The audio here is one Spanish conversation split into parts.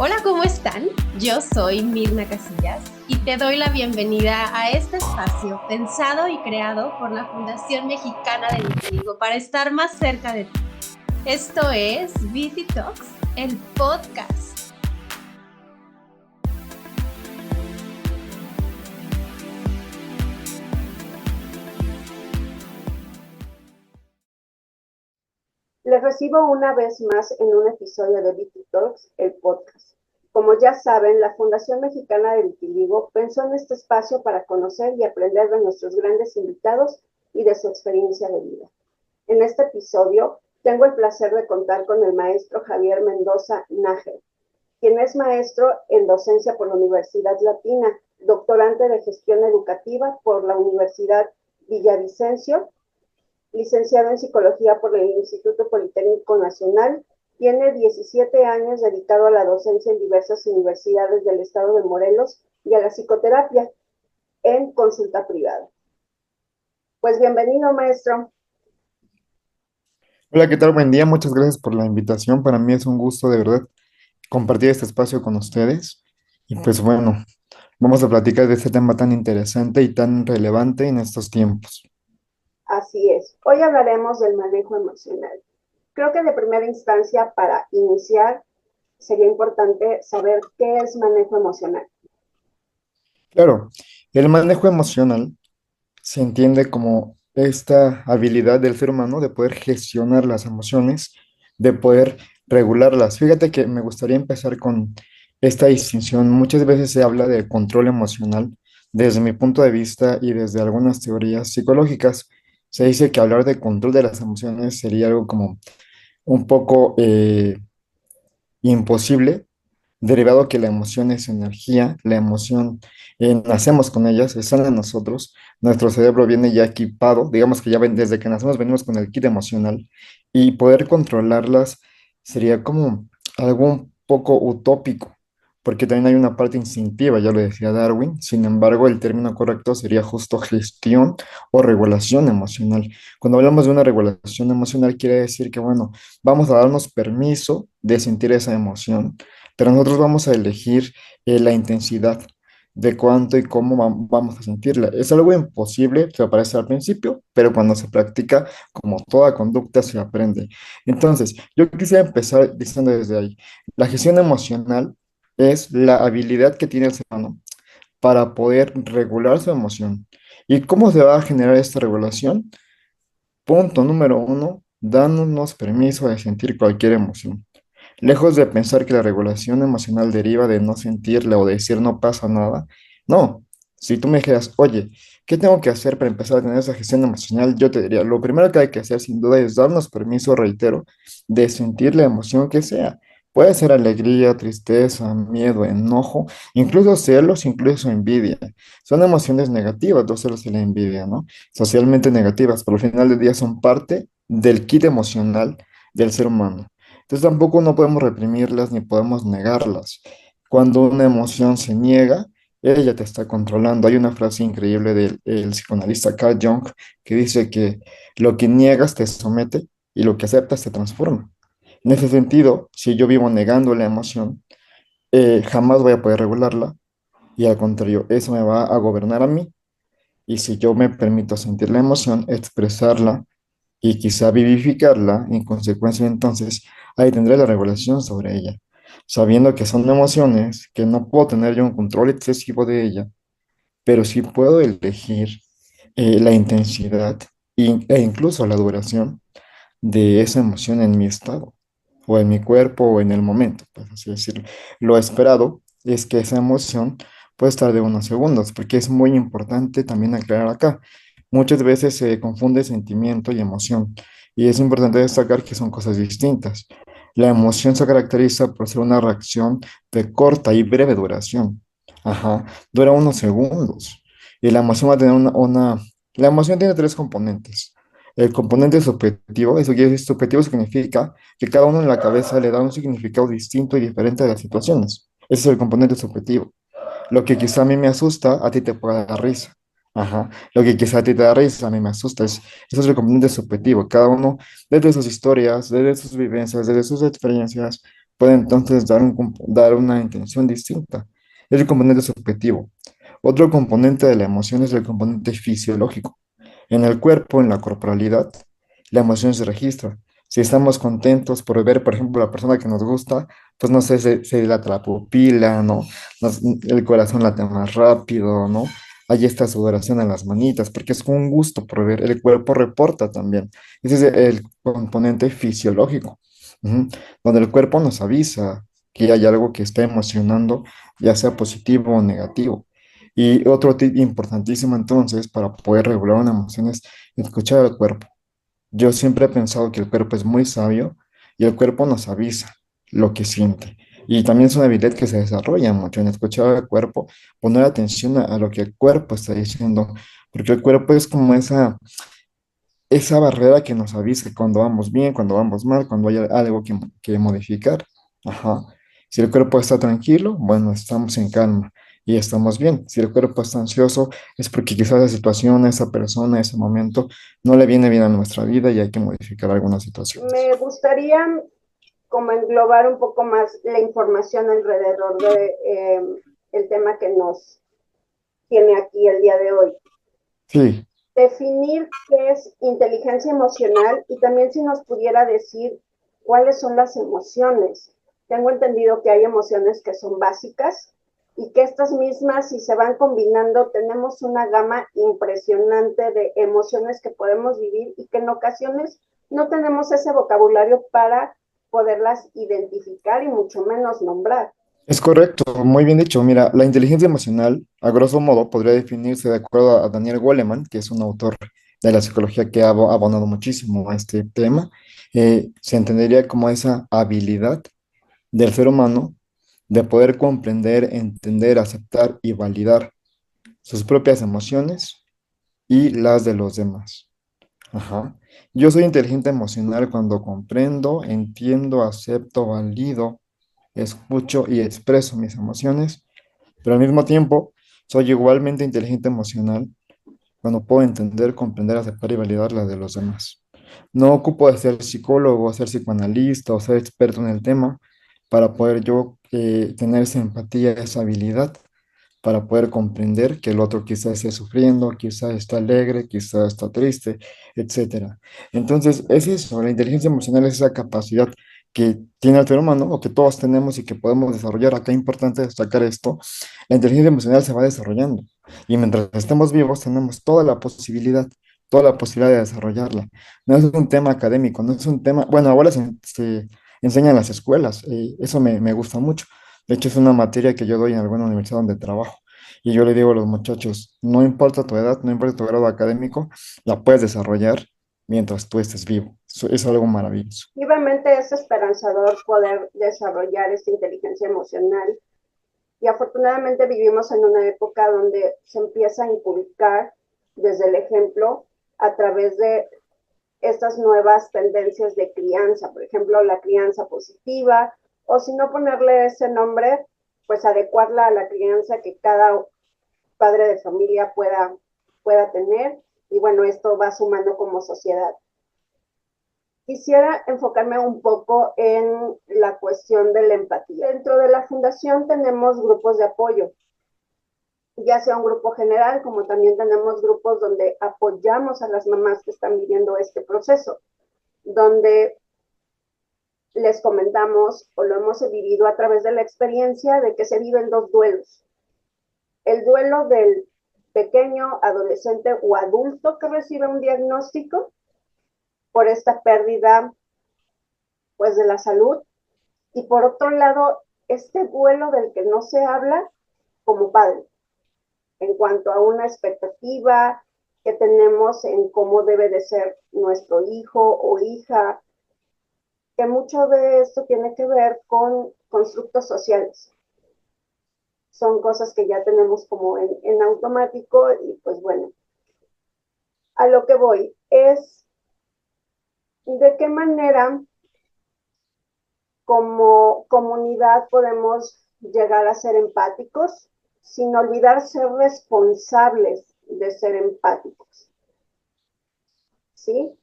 Hola, ¿cómo están? Yo soy Mirna Casillas y te doy la bienvenida a este espacio pensado y creado por la Fundación Mexicana del Vitiligo para estar más cerca de ti. Esto es Viti Talks, el podcast. Les recibo una vez más en un episodio de Viti Talks, el podcast. Como ya saben, la Fundación Mexicana de Vitiligo pensó en este espacio para conocer y aprender de nuestros grandes invitados y de su experiencia de vida. En este episodio tengo el placer de contar con el maestro Javier Mendoza Nájer, quien es maestro en docencia por la Universidad Latina, doctorante de gestión educativa por la Universidad Villavicencio, licenciado en Psicología por el Instituto Politécnico Nacional. Tiene 17 años dedicado a la docencia en diversas universidades del estado de Morelos y a la psicoterapia en consulta privada. Pues bienvenido, maestro. Hola, ¿qué tal? Buen día, muchas gracias por la invitación. Para mí es un gusto de verdad compartir este espacio con ustedes. Y pues bueno, vamos a platicar de este tema tan interesante y tan relevante en estos tiempos. Así es. Hoy hablaremos del manejo emocional. Creo que de primera instancia, para iniciar, sería importante saber qué es manejo emocional. Claro, el manejo emocional se entiende como esta habilidad del ser humano de poder gestionar las emociones, de poder regularlas. Fíjate que me gustaría empezar con esta distinción. Muchas veces se habla de control emocional. Desde mi punto de vista y desde algunas teorías psicológicas, se dice que hablar de control de las emociones sería algo como un poco imposible, derivado que la emoción es energía, la emoción nacemos con ellas, están en nosotros, nuestro cerebro viene ya equipado, digamos que desde que nacemos venimos con el kit emocional y poder controlarlas sería como algo un poco utópico, porque también hay una parte instintiva, ya lo decía Darwin, sin embargo el término correcto sería justo gestión o regulación emocional. Cuando hablamos de una regulación emocional quiere decir que, bueno, vamos a darnos permiso de sentir esa emoción, pero nosotros vamos a elegir la intensidad de cuánto y cómo vamos a sentirla. Es algo imposible, te parece al principio, pero cuando se practica, como toda conducta, se aprende. Entonces, yo quisiera empezar diciendo desde ahí, la gestión emocional es la habilidad que tiene el ser humano para poder regular su emoción. ¿Y cómo se va a generar esta regulación? Punto número uno, dándonos permiso de sentir cualquier emoción. Lejos de pensar que la regulación emocional deriva de no sentirla o de decir no pasa nada, no. Si tú me dijeras, oye, ¿qué tengo que hacer para empezar a tener esa gestión emocional? Yo te diría, lo primero que hay que hacer sin duda es darnos permiso, reitero, de sentir la emoción que sea. Puede ser alegría, tristeza, miedo, enojo, incluso celos, incluso envidia. Son emociones negativas, los celos y la envidia, ¿no? Socialmente negativas, pero al final del día son parte del kit emocional del ser humano. Entonces tampoco no podemos reprimirlas ni podemos negarlas. Cuando una emoción se niega, ella te está controlando. Hay una frase increíble del el psicoanalista Carl Jung que dice que lo que niegas te somete y lo que aceptas te transforma. En ese sentido, si yo vivo negando la emoción, jamás voy a poder regularla y al contrario, eso me va a gobernar a mí. Y si yo me permito sentir la emoción, expresarla, y quizá vivificarla, en consecuencia entonces ahí tendré la regulación sobre ella, sabiendo que son emociones que no puedo tener yo un control excesivo de ella, pero sí puedo elegir la intensidad e incluso la duración de esa emoción en mi estado, o en mi cuerpo, o en el momento, pues así decirlo. Lo esperado es que esa emoción puede estar de unos segundos, porque es muy importante también aclarar acá. Muchas veces se confunde sentimiento y emoción, y es importante destacar que son cosas distintas. La emoción se caracteriza por ser una reacción de corta y breve duración. Ajá, dura unos segundos. Y la emoción va a tener La emoción tiene tres componentes. El componente subjetivo, eso quiere decir subjetivo significa que cada uno en la cabeza le da un significado distinto y diferente a las situaciones. Ese es el componente subjetivo. Lo que quizá a mí me asusta, a ti te puede dar risa. Ajá. Lo que quizá a ti te da risa, a mí me asusta. Eso es el componente subjetivo. Cada uno, desde sus historias, desde sus vivencias, desde sus experiencias, puede entonces dar una intención distinta. Es el componente subjetivo. Otro componente de la emoción es el componente fisiológico. En el cuerpo, en la corporalidad, la emoción se registra. Si estamos contentos por ver, por ejemplo, la persona que nos gusta, pues no sé, se dilata la pupila, ¿no? El corazón late más rápido, ¿no? Hay esta sudoración en las manitas, porque es un gusto por ver. El cuerpo reporta también. Ese es el componente fisiológico, ujú, donde el cuerpo nos avisa que hay algo que está emocionando, ya sea positivo o negativo. Y otro tip importantísimo entonces para poder regular una emoción es escuchar al cuerpo. Yo siempre he pensado que el cuerpo es muy sabio y el cuerpo nos avisa lo que siente. Y también es una habilidad que se desarrolla mucho en escuchar al cuerpo, poner atención a lo que el cuerpo está diciendo, porque el cuerpo es como esa barrera que nos avisa cuando vamos bien, cuando vamos mal, cuando hay algo que modificar. Ajá. Si el cuerpo está tranquilo, bueno, estamos en calma y estamos bien. Si el cuerpo está ansioso, es porque quizás la situación, esa persona, ese momento no le viene bien a nuestra vida y hay que modificar algunas situaciones. Me gustaría como englobar un poco más la información alrededor de el tema que nos tiene aquí el día de hoy. Sí, Definir qué es inteligencia emocional y también si nos pudiera decir cuáles son las emociones. Tengo entendido que hay emociones que son básicas y que estas mismas, si se van combinando, tenemos una gama impresionante de emociones que podemos vivir y que en ocasiones no tenemos ese vocabulario para poderlas identificar y mucho menos nombrar. es correcto, muy bien dicho. Mira, la inteligencia emocional, a grosso modo, podría definirse de acuerdo a Daniel Goleman, que es un autor de la psicología que ha abonado muchísimo a este tema. Se entendería como esa habilidad del ser humano de poder comprender, entender, aceptar y validar sus propias emociones y las de los demás. Ajá. Yo soy inteligente emocional cuando comprendo, entiendo, acepto, valido, escucho y expreso mis emociones, pero al mismo tiempo soy igualmente inteligente emocional cuando puedo entender, comprender, aceptar y validar las de los demás. No ocupo de ser psicólogo, ser psicoanalista o ser experto en el tema para poder yo tener esa empatía, esa habilidad para poder comprender que el otro quizás esté sufriendo, quizás está alegre, quizás está triste, etcétera. Entonces, es eso, la inteligencia emocional es esa capacidad que tiene el ser humano o que todos tenemos y que podemos desarrollar. Acá es importante destacar esto, la inteligencia emocional se va desarrollando y mientras estemos vivos tenemos toda la posibilidad de desarrollarla. No es un tema académico, no es un tema, bueno, ahora se enseña en las escuelas, eso me gusta mucho. De hecho, es una materia que yo doy en alguna universidad donde trabajo. Y yo le digo a los muchachos, no importa tu edad, no importa tu grado académico, la puedes desarrollar mientras tú estés vivo. Eso es algo maravilloso. Efectivamente es esperanzador poder desarrollar esta inteligencia emocional y afortunadamente vivimos en una época donde se empieza a inculcar desde el ejemplo a través de estas nuevas tendencias de crianza, por ejemplo, la crianza positiva, o si no ponerle ese nombre, pues adecuarla a la crianza que cada padre de familia pueda tener. Y bueno, esto va sumando como sociedad. Quisiera enfocarme un poco en la cuestión de la empatía. Dentro de la fundación tenemos grupos de apoyo, ya sea un grupo general, como también tenemos grupos donde apoyamos a las mamás que están viviendo este proceso, donde les comentamos o lo hemos vivido a través de la experiencia de que se viven dos duelos. El duelo del pequeño, adolescente o adulto que recibe un diagnóstico por esta pérdida pues de la salud y por otro lado este duelo del que no se habla como padre en cuanto a una expectativa que tenemos en cómo debe de ser nuestro hijo o hija, que mucho de esto tiene que ver con constructos sociales. Son cosas que ya tenemos como en automático y pues bueno, a lo que voy es de qué manera como comunidad podemos llegar a ser empáticos sin olvidar ser responsables de ser empáticos, ¿sí?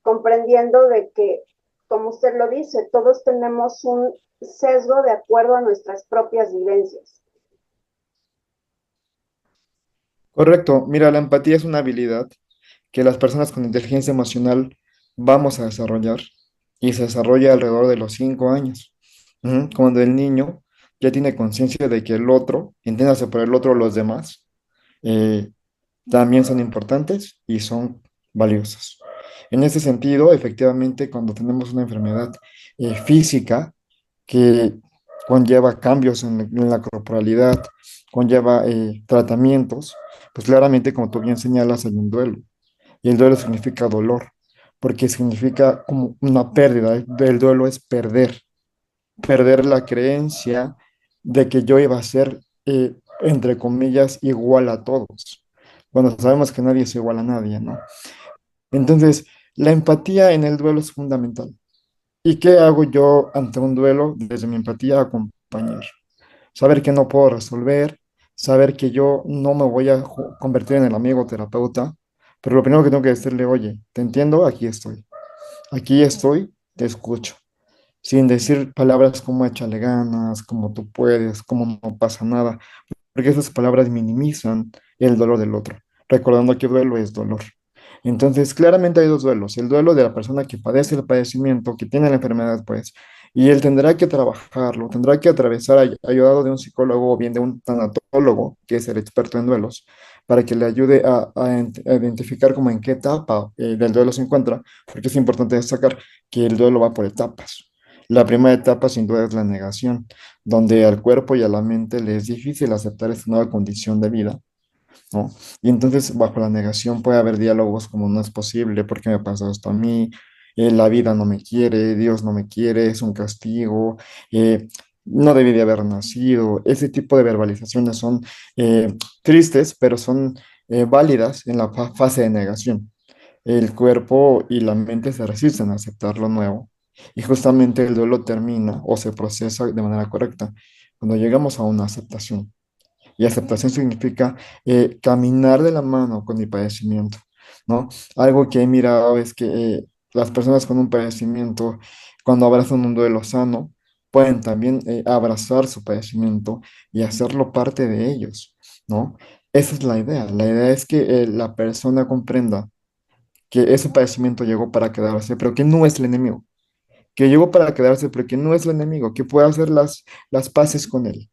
Comprendiendo de que, como usted lo dice, todos tenemos un sesgo de acuerdo a nuestras propias vivencias. Correcto. Mira, la empatía es una habilidad que las personas con inteligencia emocional vamos a desarrollar y se desarrolla alrededor de los 5 años. Cuando el niño ya tiene conciencia de que el otro, entiéndase por el otro los demás, eh, también son importantes y son valiosos. En ese sentido, efectivamente, cuando tenemos una enfermedad física que conlleva cambios en la corporalidad, conlleva tratamientos, pues claramente, como tú bien señalas, hay un duelo. Y el duelo significa dolor, porque significa como una pérdida. El duelo es perder la creencia de que yo iba a ser, entre comillas, igual a todos, cuando sabemos que nadie es igual a nadie, ¿no? Entonces, la empatía en el duelo es fundamental. ¿Y qué hago yo ante un duelo? Desde mi empatía, acompañar. Saber que no puedo resolver, saber que yo no me voy a convertir en el amigo terapeuta, pero lo primero que tengo que decirle, oye, te entiendo, aquí estoy, te escucho, sin decir palabras como échale ganas, como tú puedes, como no pasa nada, porque esas palabras minimizan el dolor del otro, recordando que duelo es dolor. Entonces, claramente hay dos duelos, el duelo de la persona que padece el padecimiento, que tiene la enfermedad, pues, y él tendrá que trabajarlo, tendrá que atravesar, ayudado de un psicólogo o bien de un tanatólogo, que es el experto en duelos, para que le ayude a identificar como en qué etapa del duelo se encuentra, porque es importante destacar que el duelo va por etapas. La primera etapa sin duda es la negación, donde al cuerpo y a la mente le es difícil aceptar esta nueva condición de vida, ¿no? Y entonces bajo la negación puede haber diálogos como no es posible, ¿por qué me pasa esto a mí? La vida no me quiere, Dios no me quiere, es un castigo, eh, no debí de haber nacido. Ese tipo de verbalizaciones son tristes, pero son válidas en la fase de negación. El cuerpo y la mente se resisten a aceptar lo nuevo y justamente el duelo termina o se procesa de manera correcta cuando llegamos a una aceptación. Y aceptación significa caminar de la mano con mi padecimiento, ¿no? Algo que he mirado es que las personas con un padecimiento, cuando abrazan un duelo sano, pueden también abrazar su padecimiento y hacerlo parte de ellos, ¿no? Esa es la idea. La idea es que la persona comprenda que ese padecimiento llegó para quedarse, pero que no es el enemigo, que llegó para quedarse, pero que no es el enemigo, que puede hacer las paces con él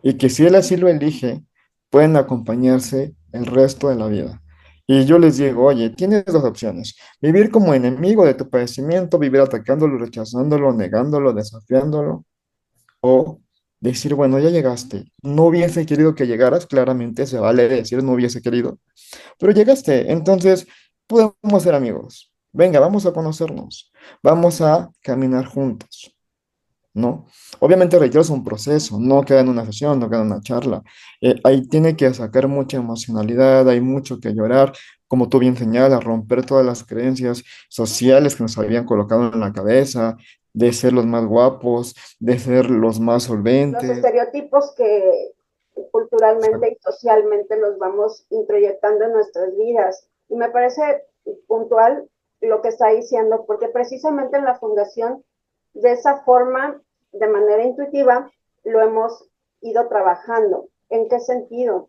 y que si él así lo elige, pueden acompañarse el resto de la vida. Y yo les digo, oye, tienes dos opciones, vivir como enemigo de tu padecimiento, vivir atacándolo, rechazándolo, negándolo, desafiándolo, o decir, bueno, ya llegaste, no hubiese querido que llegaras, claramente se vale decir no hubiese querido, pero llegaste, entonces podemos ser amigos. Venga, vamos a conocernos, vamos a caminar juntos. ¿No? Obviamente, reitero, es un proceso, no queda en una sesión, no queda en una charla. Ahí tiene que sacar mucha emocionalidad, hay mucho que llorar, como tú bien señalas, romper todas las creencias sociales que nos habían colocado en la cabeza, de ser los más guapos, de ser los más Los solventes. estereotipos que culturalmente y socialmente los vamos introyectando en nuestras vidas. Y me parece puntual lo que está diciendo, porque precisamente en la fundación, de esa forma, de manera intuitiva, lo hemos ido trabajando. ¿En qué sentido?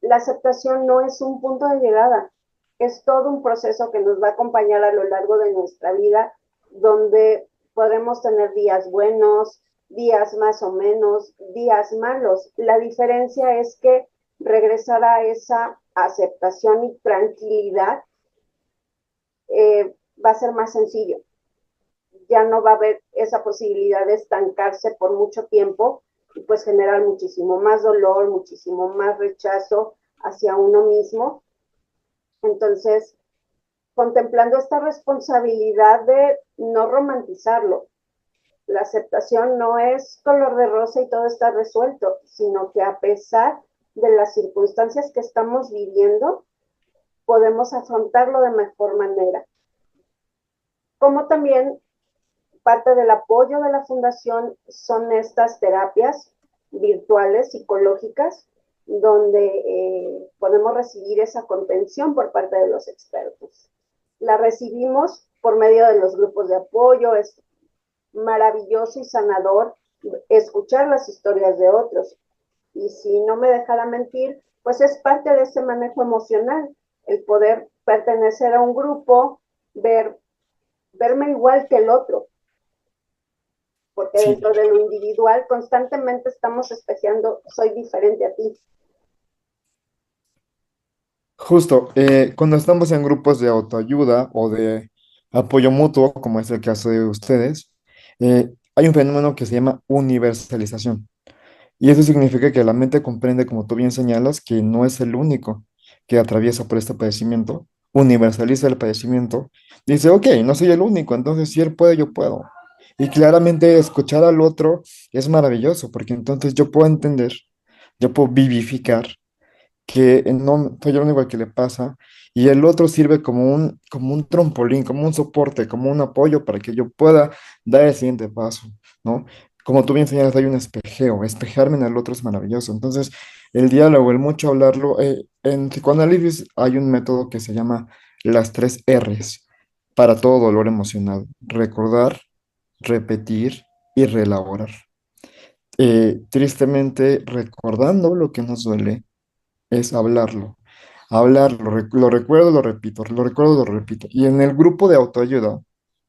La aceptación no es un punto de llegada, es todo un proceso que nos va a acompañar a lo largo de nuestra vida, donde podremos tener días buenos, días más o menos, días malos. La diferencia es que regresar a esa aceptación y tranquilidad va a ser más sencillo. Ya no va a haber esa posibilidad de estancarse por mucho tiempo y pues generar muchísimo más dolor, muchísimo más rechazo hacia uno mismo. Entonces, contemplando esta responsabilidad de no romantizarlo, la aceptación no es color de rosa y todo está resuelto, sino que a pesar de las circunstancias que estamos viviendo, podemos afrontarlo de mejor manera. Como también parte del apoyo de la fundación son estas terapias virtuales psicológicas donde podemos recibir esa contención por parte de los expertos. La recibimos por medio de los grupos de apoyo, maravilloso y sanador escuchar las historias de otros. Y si no me dejara mentir, pues es parte de ese manejo emocional, el poder pertenecer a un grupo, verme igual que el otro, porque Sí, dentro de lo individual constantemente estamos espejeando, soy diferente a ti. justo, cuando estamos en grupos de autoayuda o de apoyo mutuo, como es el caso de ustedes, hay un fenómeno que se llama universalización. Y eso significa que la mente comprende, como tú bien señalas, que no es el único que atraviesa por este padecimiento, universaliza el padecimiento, dice, ok, no soy el único, entonces si él puede, yo puedo. Y claramente escuchar al otro es maravilloso, porque entonces yo puedo entender, yo puedo vivificar que no soy el único al que le pasa, y el otro sirve como un trampolín, como un soporte, como un apoyo para que yo pueda dar el siguiente paso, ¿no? Como tú bien señalas, hay un espejeo, espejarme en el otro es maravilloso. Entonces, el diálogo, el mucho hablarlo, en psicoanálisis hay un método que se llama las tres R's para todo dolor emocional: recordar, repetir y reelaborar. Tristemente, recordando lo que nos duele, es hablarlo. Hablarlo, lo recuerdo, lo repito, lo recuerdo, lo repito. Y en el grupo de autoayuda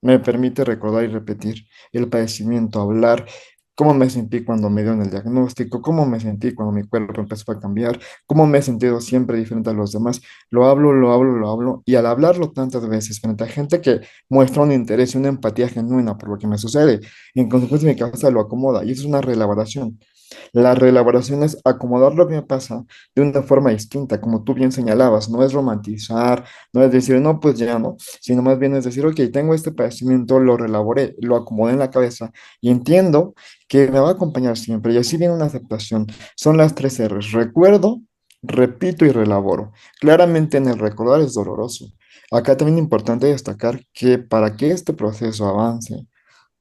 me permite recordar y repetir el padecimiento, hablar cómo me sentí cuando me dieron el diagnóstico, cómo me sentí cuando mi cuerpo empezó a cambiar, cómo me he sentido siempre diferente a los demás. Lo hablo, lo hablo, lo hablo. Y al hablarlo tantas veces frente a gente que muestra un interés y una empatía genuina por lo que me sucede, en consecuencia mi cabeza lo acomoda. Y eso es una reelaboración. La reelaboración es acomodar lo que me pasa de una forma distinta, como tú bien señalabas. No es romantizar, no es decir, no, pues ya no, sino más bien es decir, ok, tengo este padecimiento, lo reelaboré, lo acomodé en la cabeza y entiendo que me va a acompañar siempre. Y así viene una aceptación. Son las tres R's: recuerdo, repito y relaboro. Claramente en el recordar es doloroso. Acá también es importante destacar que para que este proceso avance,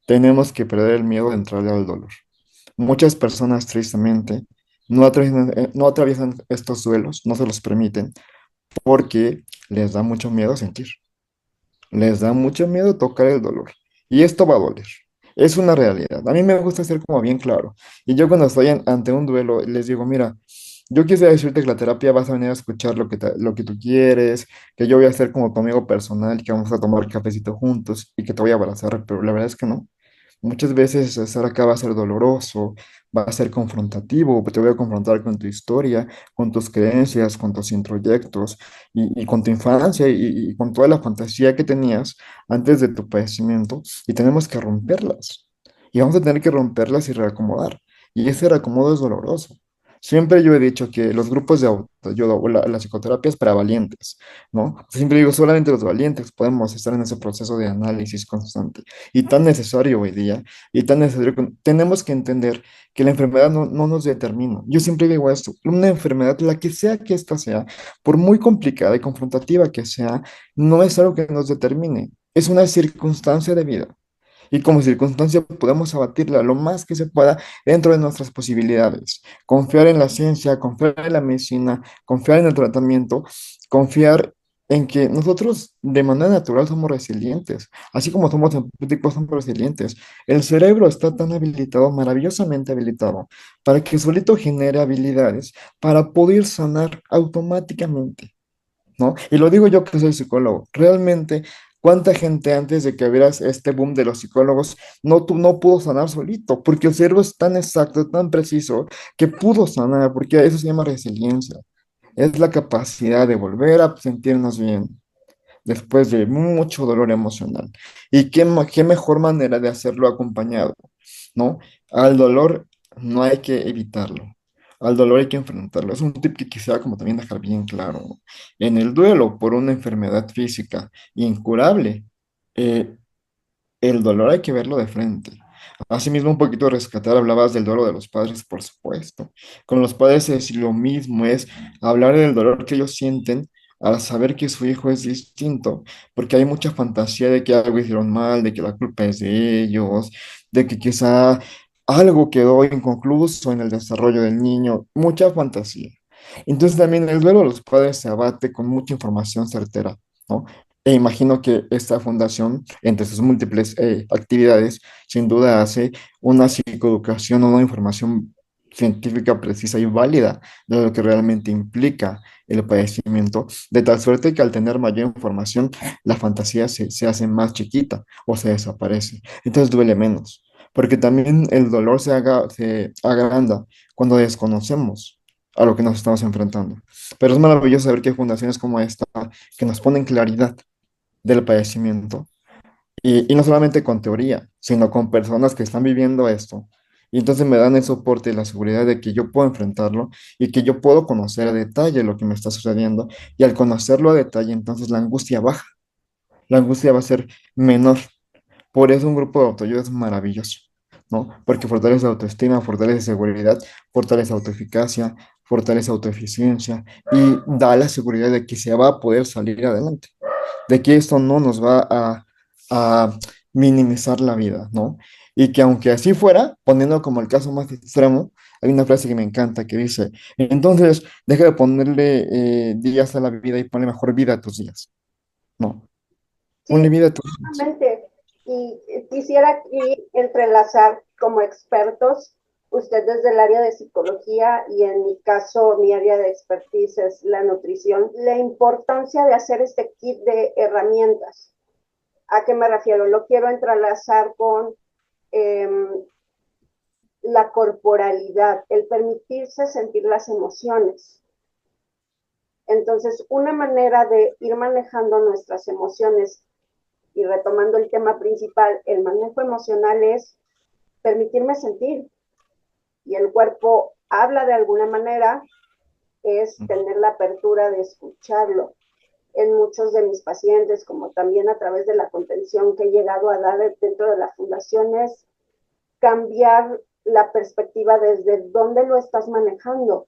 tenemos que perder el miedo de entrarle al dolor. Muchas personas, tristemente, no atraviesan estos duelos, no se los permiten, porque les da mucho miedo sentir, les da mucho miedo tocar el dolor. Y esto va a doler. Es una realidad. A mí me gusta ser como bien claro. Y yo cuando estoy ante un duelo, les digo, mira, yo quisiera decirte que la terapia vas a venir a escuchar lo que tú quieres, que yo voy a ser como tu amigo personal, que vamos a tomar cafecito juntos y que te voy a abrazar, pero la verdad es que no. Muchas veces estar acá va a ser doloroso, va a ser confrontativo, te voy a confrontar con tu historia, con tus creencias, con tus introyectos y con tu infancia y con toda la fantasía que tenías antes de tu padecimiento, y tenemos que romperlas. Y vamos a tener que romperlas y reacomodar. Y ese reacomodo es doloroso. Siempre yo he dicho que los grupos de autoayuda o la psicoterapia es para valientes, ¿no? Siempre digo, solamente los valientes podemos estar en ese proceso de análisis constante y tan necesario hoy día, y tan necesario que tenemos que entender que la enfermedad no nos determina. Yo siempre digo esto: una enfermedad, la que sea que ésta sea, por muy complicada y confrontativa que sea, no es algo que nos determine, es una circunstancia de vida. Y como circunstancia podemos abatirla lo más que se pueda dentro de nuestras posibilidades. Confiar en la ciencia, confiar en la medicina, confiar en el tratamiento, confiar en que nosotros de manera natural somos resilientes, así como somos empáticos, somos resilientes. El cerebro está tan habilitado, maravillosamente habilitado, para que solito genere habilidades para poder sanar automáticamente, ¿no? Y lo digo yo que soy psicólogo. Realmente, ¿cuánta gente antes de que hubieras este boom de los psicólogos no pudo sanar solito? Porque el cerebro es tan exacto, tan preciso, que pudo sanar, porque eso se llama resiliencia. Es la capacidad de volver a sentirnos bien después de mucho dolor emocional. ¿Y qué mejor manera de hacerlo acompañado, ¿no? Al dolor no hay que evitarlo. Al dolor hay que enfrentarlo. Es un tip que quisiera como también dejar bien claro, ¿no? En el duelo por una enfermedad física incurable, eh, el dolor hay que verlo de frente. Asimismo, un poquito rescatar, hablabas del dolor de los padres, por supuesto. Con los padres es lo mismo, es hablar del dolor que ellos sienten al saber que su hijo es distinto, porque hay mucha fantasía de que algo hicieron mal, de que la culpa es de ellos, de que quizá algo quedó inconcluso en el desarrollo del niño, mucha fantasía. Entonces también el duelo de los padres se abate con mucha información certera, ¿no? E imagino que esta fundación, entre sus múltiples actividades, sin duda hace una psicoeducación o una información científica precisa y válida de lo que realmente implica el padecimiento, de tal suerte que al tener mayor información, la fantasía se hace más chiquita o se desaparece. Entonces duele menos, porque también el dolor se agranda cuando desconocemos a lo que nos estamos enfrentando. Pero es maravilloso saber que hay fundaciones como esta que nos ponen claridad del padecimiento y no solamente con teoría, sino con personas que están viviendo esto. Y entonces me dan el soporte y la seguridad de que yo puedo enfrentarlo y que yo puedo conocer a detalle lo que me está sucediendo. Y al conocerlo a detalle, entonces la angustia baja, la angustia va a ser menor. Por eso un grupo de autoayuda es maravilloso, ¿no? Porque fortalece autoestima, fortalece seguridad, fortalece autoeficacia, fortalece autoeficiencia y da la seguridad de que se va a poder salir adelante, de que esto no nos va a minimizar la vida, ¿no? Y que aunque así fuera, poniendo como el caso más extremo, hay una frase que me encanta que dice, entonces deja de ponerle días a la vida y ponle mejor vida a tus días, ¿no? Ponle Sí, vida a tus días. definitivamente. Y quisiera aquí entrelazar como expertos, usted desde el área de psicología y en mi caso, mi área de expertise es la nutrición, la importancia de hacer este kit de herramientas. ¿A qué me refiero? Lo quiero entrelazar con eh, la corporalidad, el permitirse sentir las emociones. Entonces, una manera de ir manejando nuestras emociones y retomando el tema principal, el manejo emocional es permitirme sentir. Y el cuerpo habla de alguna manera, es tener la apertura de escucharlo. En muchos de mis pacientes, como también a través de la contención que he llegado a dar dentro de la fundación, es cambiar la perspectiva desde dónde lo estás manejando,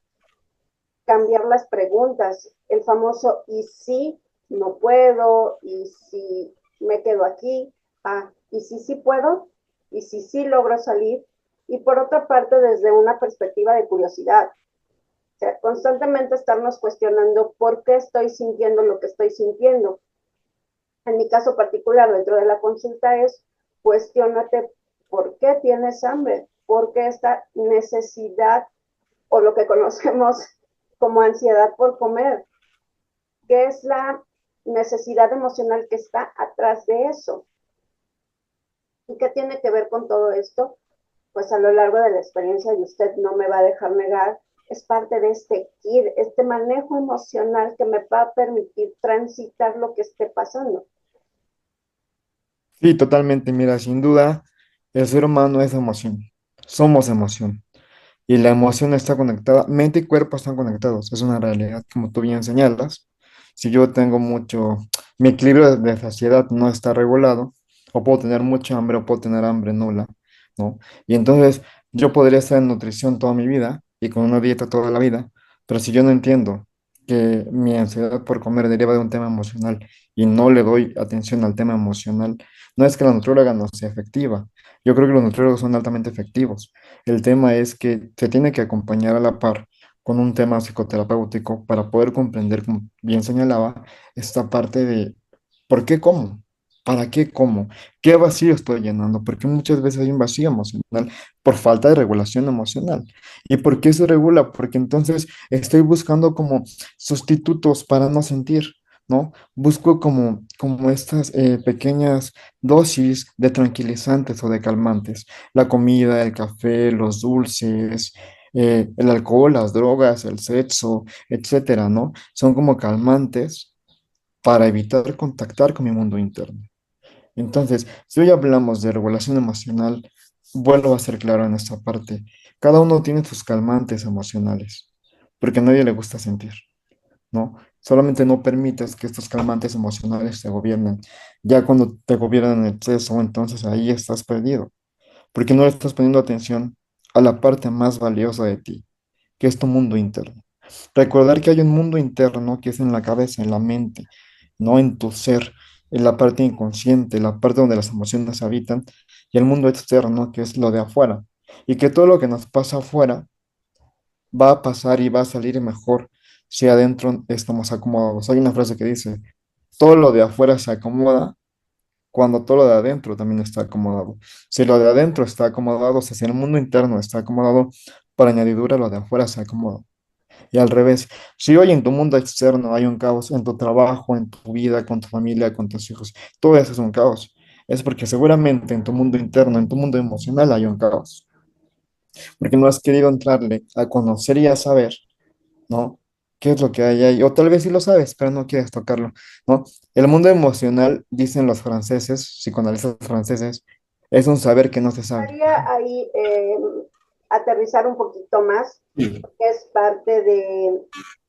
cambiar las preguntas, el famoso y si no puedo, y si me quedo aquí, y si sí puedo, y si sí logro salir, y por otra parte desde una perspectiva de curiosidad, o sea, constantemente estarnos cuestionando por qué estoy sintiendo lo que estoy sintiendo. En mi caso particular, dentro de la consulta es, cuestiónate por qué tienes hambre, por qué esta necesidad o lo que conocemos como ansiedad por comer, qué es la necesidad emocional que está atrás de eso. ¿Y qué tiene que ver con todo esto? Pues a lo largo de la experiencia, y usted no me va a dejar negar, es parte de este kit, este manejo emocional que me va a permitir transitar lo que esté pasando. Sí, totalmente. Mira, sin duda, el ser humano es emoción. Somos emoción. Y la emoción está conectada, mente y cuerpo están conectados. Es una realidad, como tú bien señalas. Si yo tengo mucho, mi equilibrio de saciedad no está regulado, o puedo tener mucha hambre o puedo tener hambre nula, ¿no? Y entonces yo podría estar en nutrición toda mi vida y con una dieta toda la vida, pero si yo no entiendo que mi ansiedad por comer deriva de un tema emocional y no le doy atención al tema emocional, no es que la nutrióloga no sea efectiva. Yo creo que los nutriólogos son altamente efectivos. El tema es que se tiene que acompañar a la par con un tema psicoterapéutico para poder comprender, como bien señalaba, esta parte de ¿por qué como? ¿Para qué como? ¿Qué vacío estoy llenando? Porque muchas veces hay un vacío emocional por falta de regulación emocional. ¿Y por qué se regula? Porque entonces estoy buscando como sustitutos para no sentir, ¿no? Busco como estas pequeñas dosis de tranquilizantes o de calmantes. La comida, el café, los dulces, el alcohol, las drogas, el sexo, etcétera, ¿no? Son como calmantes para evitar contactar con mi mundo interno. Entonces, si hoy hablamos de regulación emocional, vuelvo a ser claro en esta parte. Cada uno tiene sus calmantes emocionales, porque a nadie le gusta sentir, ¿no? Solamente no permitas que estos calmantes emocionales te gobiernen. Ya cuando te gobiernan en exceso, entonces ahí estás perdido, porque no le estás poniendo atención a la parte más valiosa de ti, que es tu mundo interno. Recordar que hay un mundo interno que es en la cabeza, en la mente, no en tu ser, en la parte inconsciente, la parte donde las emociones habitan, y el mundo externo que es lo de afuera. Y que todo lo que nos pasa afuera va a pasar y va a salir mejor si adentro estamos acomodados. Hay una frase que dice, Todo lo de afuera se acomoda cuando todo lo de adentro también está acomodado. Si lo de adentro está acomodado, o sea, si el mundo interno está acomodado, por añadidura lo de afuera se acomoda. Y al revés, si hoy en tu mundo externo hay un caos, en tu trabajo, en tu vida, con tu familia, con tus hijos, todo eso es un caos. Es porque seguramente en tu mundo interno, en tu mundo emocional hay un caos. Porque no has querido entrarle a conocer y a saber, ¿no? ¿Qué es lo que hay ahí? O tal vez sí lo sabes, pero no quieres tocarlo, ¿no? El mundo emocional, dicen los franceses, psicoanalistas franceses, es un saber que no se sabe. Quería ahí aterrizar un poquito más, Sí, que es parte de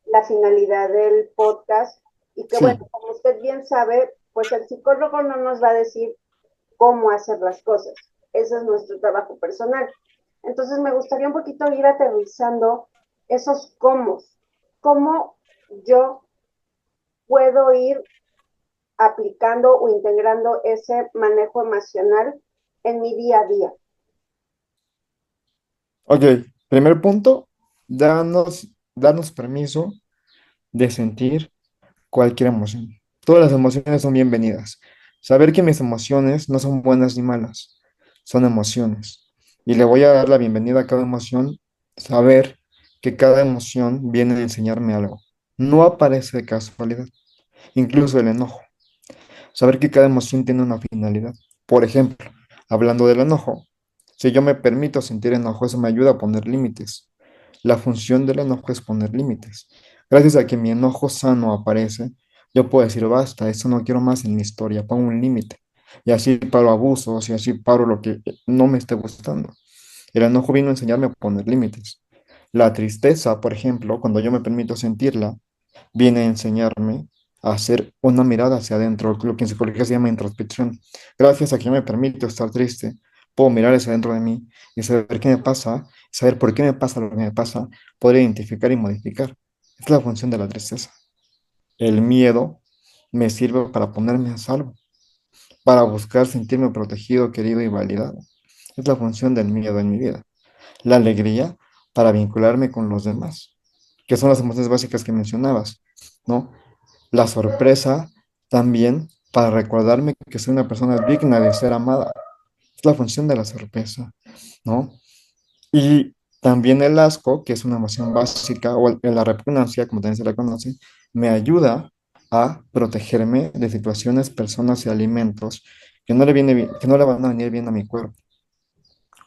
la finalidad del podcast, y que bueno, sí, como usted bien sabe, pues el psicólogo no nos va a decir cómo hacer las cosas. Ese es nuestro trabajo personal. Entonces me gustaría un poquito ir aterrizando esos cómo. ¿Cómo yo puedo ir aplicando o integrando ese manejo emocional en mi día a día? ok, primer punto, darnos permiso de sentir cualquier emoción. Todas las emociones son bienvenidas. Saber que mis emociones no son buenas ni malas, son emociones. Y le voy a dar la bienvenida a cada emoción, saber que cada emoción viene a enseñarme algo. No aparece de casualidad, incluso el enojo. Saber que cada emoción tiene una finalidad. Por ejemplo, hablando del enojo, si yo me permito sentir enojo, eso me ayuda a poner límites. La función del enojo es poner límites. Gracias a que mi enojo sano aparece, yo puedo decir, basta, eso no quiero más en mi historia, pongo un límite. Y así paro abusos y así paro lo que no me esté gustando. El enojo vino a enseñarme a poner límites. La tristeza, por ejemplo, cuando yo me permito sentirla, viene a enseñarme a hacer una mirada hacia adentro, lo que en psicología se llama introspección. Gracias a que yo me permito estar triste, puedo mirar hacia adentro de mí y saber qué me pasa, saber por qué me pasa lo que me pasa, poder identificar y modificar. Es la función de la tristeza. El miedo me sirve para ponerme a salvo, para buscar sentirme protegido, querido y validado. Es la función del miedo en mi vida. La alegría para vincularme con los demás, que son las emociones básicas que mencionabas, ¿no? La sorpresa también para recordarme que soy una persona digna de ser amada. Es la función de la sorpresa, ¿no? Y también el asco, que es una emoción básica, o la repugnancia, como también se la conoce, me ayuda a protegerme de situaciones, personas y alimentos que no le que no le van a venir bien a mi cuerpo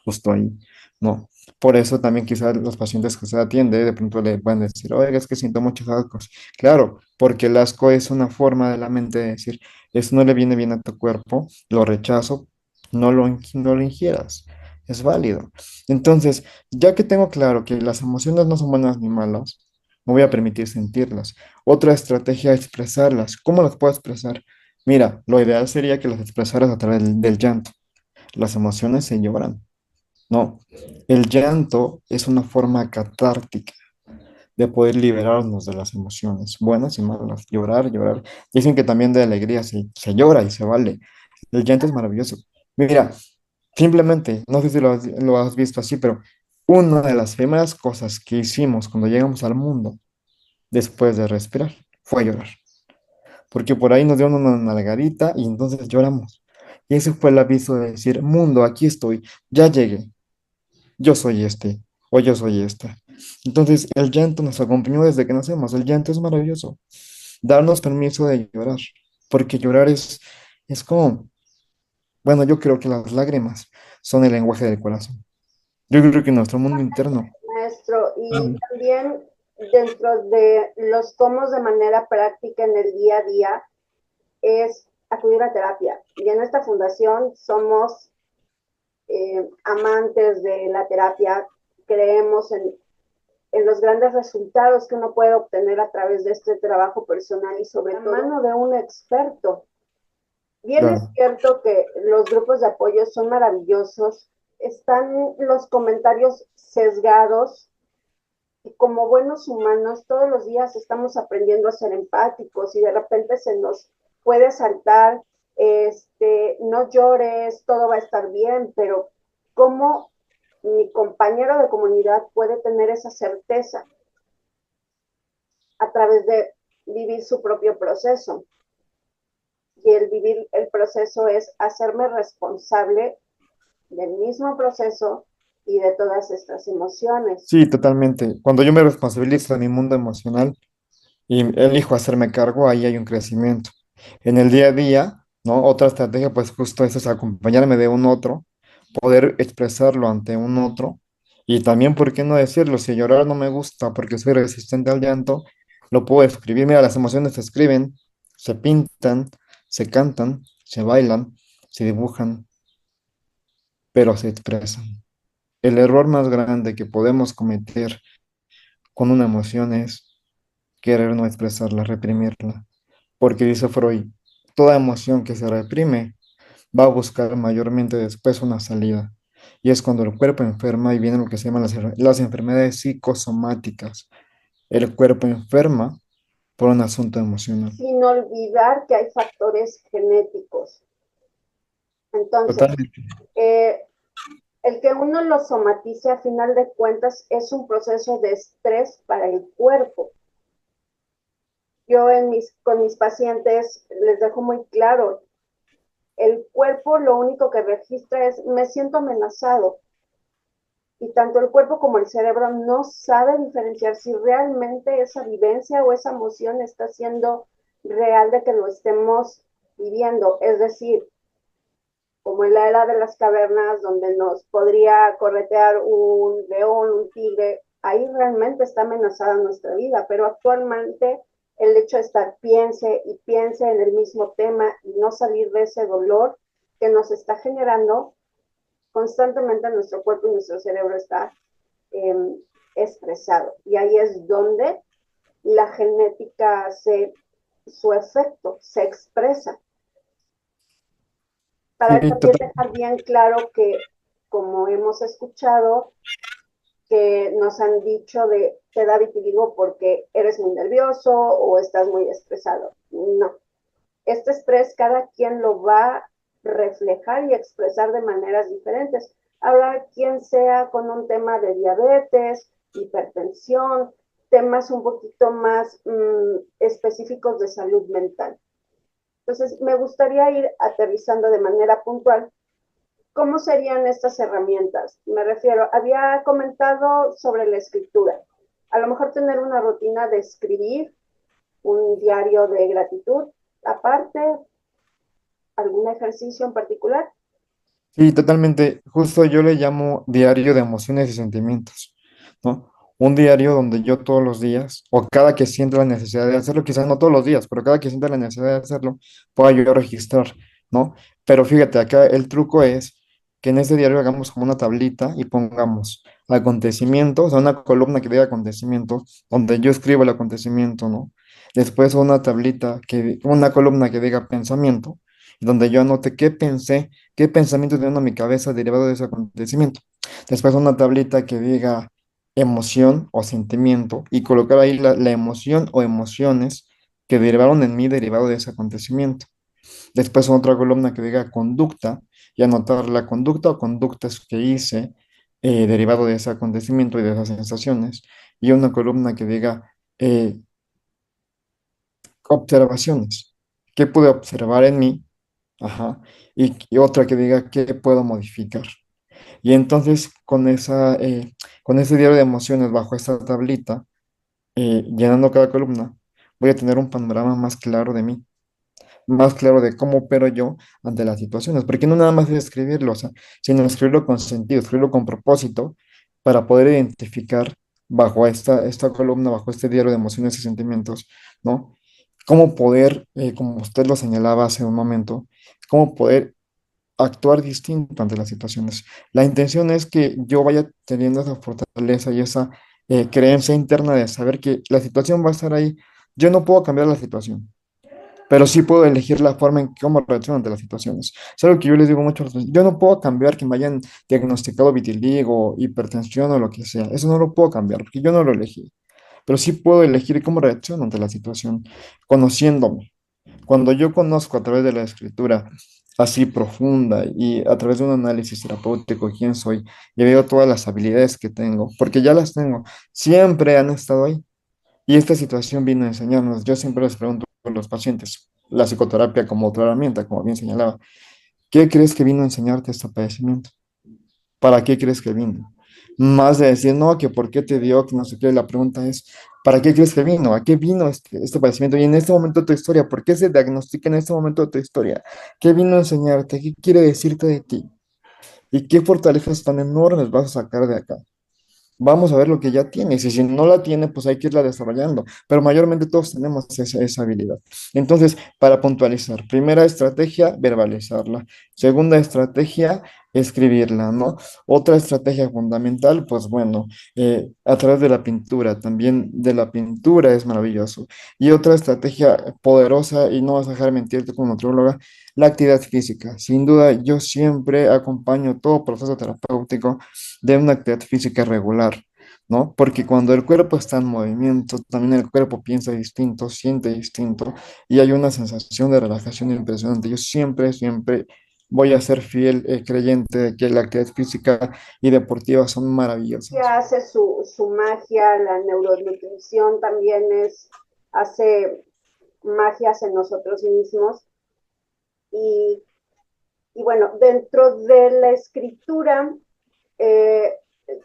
justo ahí, ¿no? Por eso también quizás los pacientes que se atiende de pronto le pueden decir, oiga, es que siento muchos ascos. Claro, porque el asco es una forma de la mente de decir, eso no le viene bien a tu cuerpo, lo rechazo, no lo ingieras, es válido. Entonces, ya que tengo claro que las emociones no son buenas ni malas, me voy a permitir sentirlas. Otra estrategia es expresarlas. ¿Cómo las puedo expresar? Mira, lo ideal sería que las expresaras a través del llanto. Las emociones se lloran. No, el llanto es una forma catártica de poder liberarnos de las emociones, buenas y malas. Llorar, llorar. Dicen que también de alegría se llora y se vale. El llanto es maravilloso. Mira, simplemente, no sé si lo has visto así, pero una de las primeras cosas que hicimos cuando llegamos al mundo, después de respirar, fue llorar. Porque por ahí nos dio una nalgadita y entonces lloramos. Y ese fue el aviso de decir, mundo, aquí estoy, ya llegué, yo soy este o yo soy esta. Entonces, el llanto nos acompañó desde que nacemos. El llanto es maravilloso. Darnos permiso de llorar, porque llorar es como, bueno, yo creo que las lágrimas son el lenguaje del corazón. Yo creo que nuestro mundo interno Maestro, y habla. también dentro de los cómo de manera práctica en el día a día es acudir a terapia. Y en esta fundación somos amantes de la terapia, creemos en los grandes resultados que uno puede obtener a través de este trabajo personal y sobre todo mano de un experto. Bien es Claro, cierto que los grupos de apoyo son maravillosos, están los comentarios sesgados y como buenos humanos todos los días estamos aprendiendo a ser empáticos y de repente se nos puede saltar, no llores, todo va a estar bien, pero ¿cómo mi compañero de comunidad puede tener esa certeza a través de vivir su propio proceso? y el vivir el proceso es hacerme responsable del mismo proceso y de todas estas emociones. Sí, totalmente. Cuando yo me responsabilizo de mi mundo emocional y elijo hacerme cargo, ahí hay un crecimiento. En el día a día, ¿no? Otra estrategia, pues justo eso es acompañarme de un otro, poder expresarlo ante un otro y también, ¿por qué no decirlo? Si llorar no me gusta porque soy resistente al llanto, lo puedo escribir. Mira, las emociones se escriben, se pintan, se cantan, se bailan, se dibujan, pero se expresan. El error más grande que podemos cometer con una emoción es querer no expresarla, reprimirla. Porque dice Freud, toda emoción que se reprime va a buscar mayormente después una salida. Y es cuando el cuerpo enferma y vienen lo que se llaman las enfermedades psicosomáticas. El cuerpo enferma por un asunto emocional. Sin olvidar que hay factores genéticos. Entonces, Totalmente. el que uno lo somatice a final de cuentas es un proceso de estrés para el cuerpo. Yo con mis pacientes les dejo muy claro, el cuerpo lo único que registra es me siento amenazado. Y tanto el cuerpo como el cerebro no sabe diferenciar si realmente esa vivencia o esa emoción está siendo real de que lo estemos viviendo. Es decir, como en la era de las cavernas, donde nos podría corretear un león, un tigre, ahí realmente está amenazada nuestra vida, pero actualmente el hecho de estar piense y piense en el mismo tema y no salir de ese dolor que nos está generando constantemente nuestro cuerpo y nuestro cerebro está eh, estresado. Y ahí es donde la genética su efecto se expresa. Sí, Para también dejar bien claro que, como hemos escuchado, que nos han dicho de te da vitiligo porque eres muy nervioso o estás muy estresado. No. Este estrés cada quien lo va a reflejar y expresar de maneras diferentes. Habrá quien sea con un tema de diabetes, hipertensión, temas un poquito más específicos de salud mental. Entonces, me gustaría ir aterrizando de manera puntual. ¿Cómo serían estas herramientas? Me refiero, había comentado sobre la escritura. A lo mejor tener una rutina de escribir, un diario de gratitud, aparte, algún ejercicio en particular. sí, totalmente. Justo yo le llamo diario de emociones y sentimientos, ¿no? Un diario donde yo todos los días, o cada que sienta la necesidad de hacerlo, quizás no todos los días, pero cada que sienta la necesidad de hacerlo, pueda yo registrar, ¿no? Pero fíjate, acá el truco es que en ese diario hagamos como una tablita y pongamos acontecimientos, o sea, una columna que diga acontecimientos, donde yo escribo el acontecimiento, ¿no? Después una tablita una columna que diga pensamiento, donde yo anote qué pensé, qué pensamiento tenía en mi cabeza derivado de ese acontecimiento. Después una tablita que diga emoción o sentimiento y colocar ahí la emoción o emociones que derivaron en mí derivado de ese acontecimiento. Después otra columna que diga conducta y anotar la conducta o conductas que hice derivado de ese acontecimiento y de esas sensaciones. Y una columna que diga eh, observaciones. ¿Qué pude observar en mí? Ajá. Y otra que diga qué puedo modificar. Y entonces con ese diario de emociones bajo esta tablita, llenando cada columna, voy a tener un panorama más claro de mí, más claro de cómo opero yo ante las situaciones, porque no nada más es escribirlo, o sea, sino escribirlo con sentido, escribirlo con propósito para poder identificar bajo esta columna, bajo este diario de emociones y sentimientos, ¿no? Cómo poder, como usted lo señalaba hace un momento, cómo poder actuar distinto ante las situaciones. La intención es que yo vaya teniendo esa fortaleza y esa creencia interna de saber que la situación va a estar ahí. Yo no puedo cambiar la situación, pero sí puedo elegir la forma en cómo reacciono ante las situaciones. Es algo que yo les digo mucho a los pacientes. Yo no puedo cambiar que me hayan diagnosticado vitiligo, hipertensión o lo que sea. Eso no lo puedo cambiar porque yo no lo elegí. Pero sí puedo elegir cómo reacciono ante la situación, conociéndome. Cuando yo conozco a través de la escritura así profunda y a través de un análisis terapéutico quién soy, y veo todas las habilidades que tengo, porque ya las tengo, siempre han estado ahí. Y esta situación vino a enseñarnos. Yo siempre les pregunto a los pacientes, la psicoterapia como otra herramienta, como bien señalaba. ¿Qué crees que vino a enseñarte este padecimiento? ¿Para qué crees que vino? Más de decir, no, que por qué te dio, que no sé qué, la pregunta es, ¿para qué crees que vino? ¿A qué vino este padecimiento? Y en este momento de tu historia, ¿por qué se diagnostica en este momento de tu historia? ¿Qué vino a enseñarte? ¿Qué quiere decirte de ti? ¿Y qué fortalezas tan enormes vas a sacar de acá? Vamos a ver lo que ya tienes y si no la tiene, pues hay que irla desarrollando, pero mayormente todos tenemos esa habilidad. Entonces, para puntualizar, primera estrategia, verbalizarla. Segunda estrategia, escribirla, ¿no? Otra estrategia fundamental, pues bueno, a través de la pintura, también de la pintura es maravilloso. Y otra estrategia poderosa, y no vas a dejar mentirte como nutrióloga, la actividad física. Sin duda, yo siempre acompaño todo proceso terapéutico de una actividad física regular, ¿no? Porque cuando el cuerpo está en movimiento, también el cuerpo piensa distinto, siente distinto y hay una sensación de relajación impresionante. Yo siempre voy a ser fiel creyente de que la actividad física y deportiva son Que maravillosas. hace su magia, la neuronutrición también hace magias en nosotros mismos. Y, y bueno, dentro de la escritura, eh,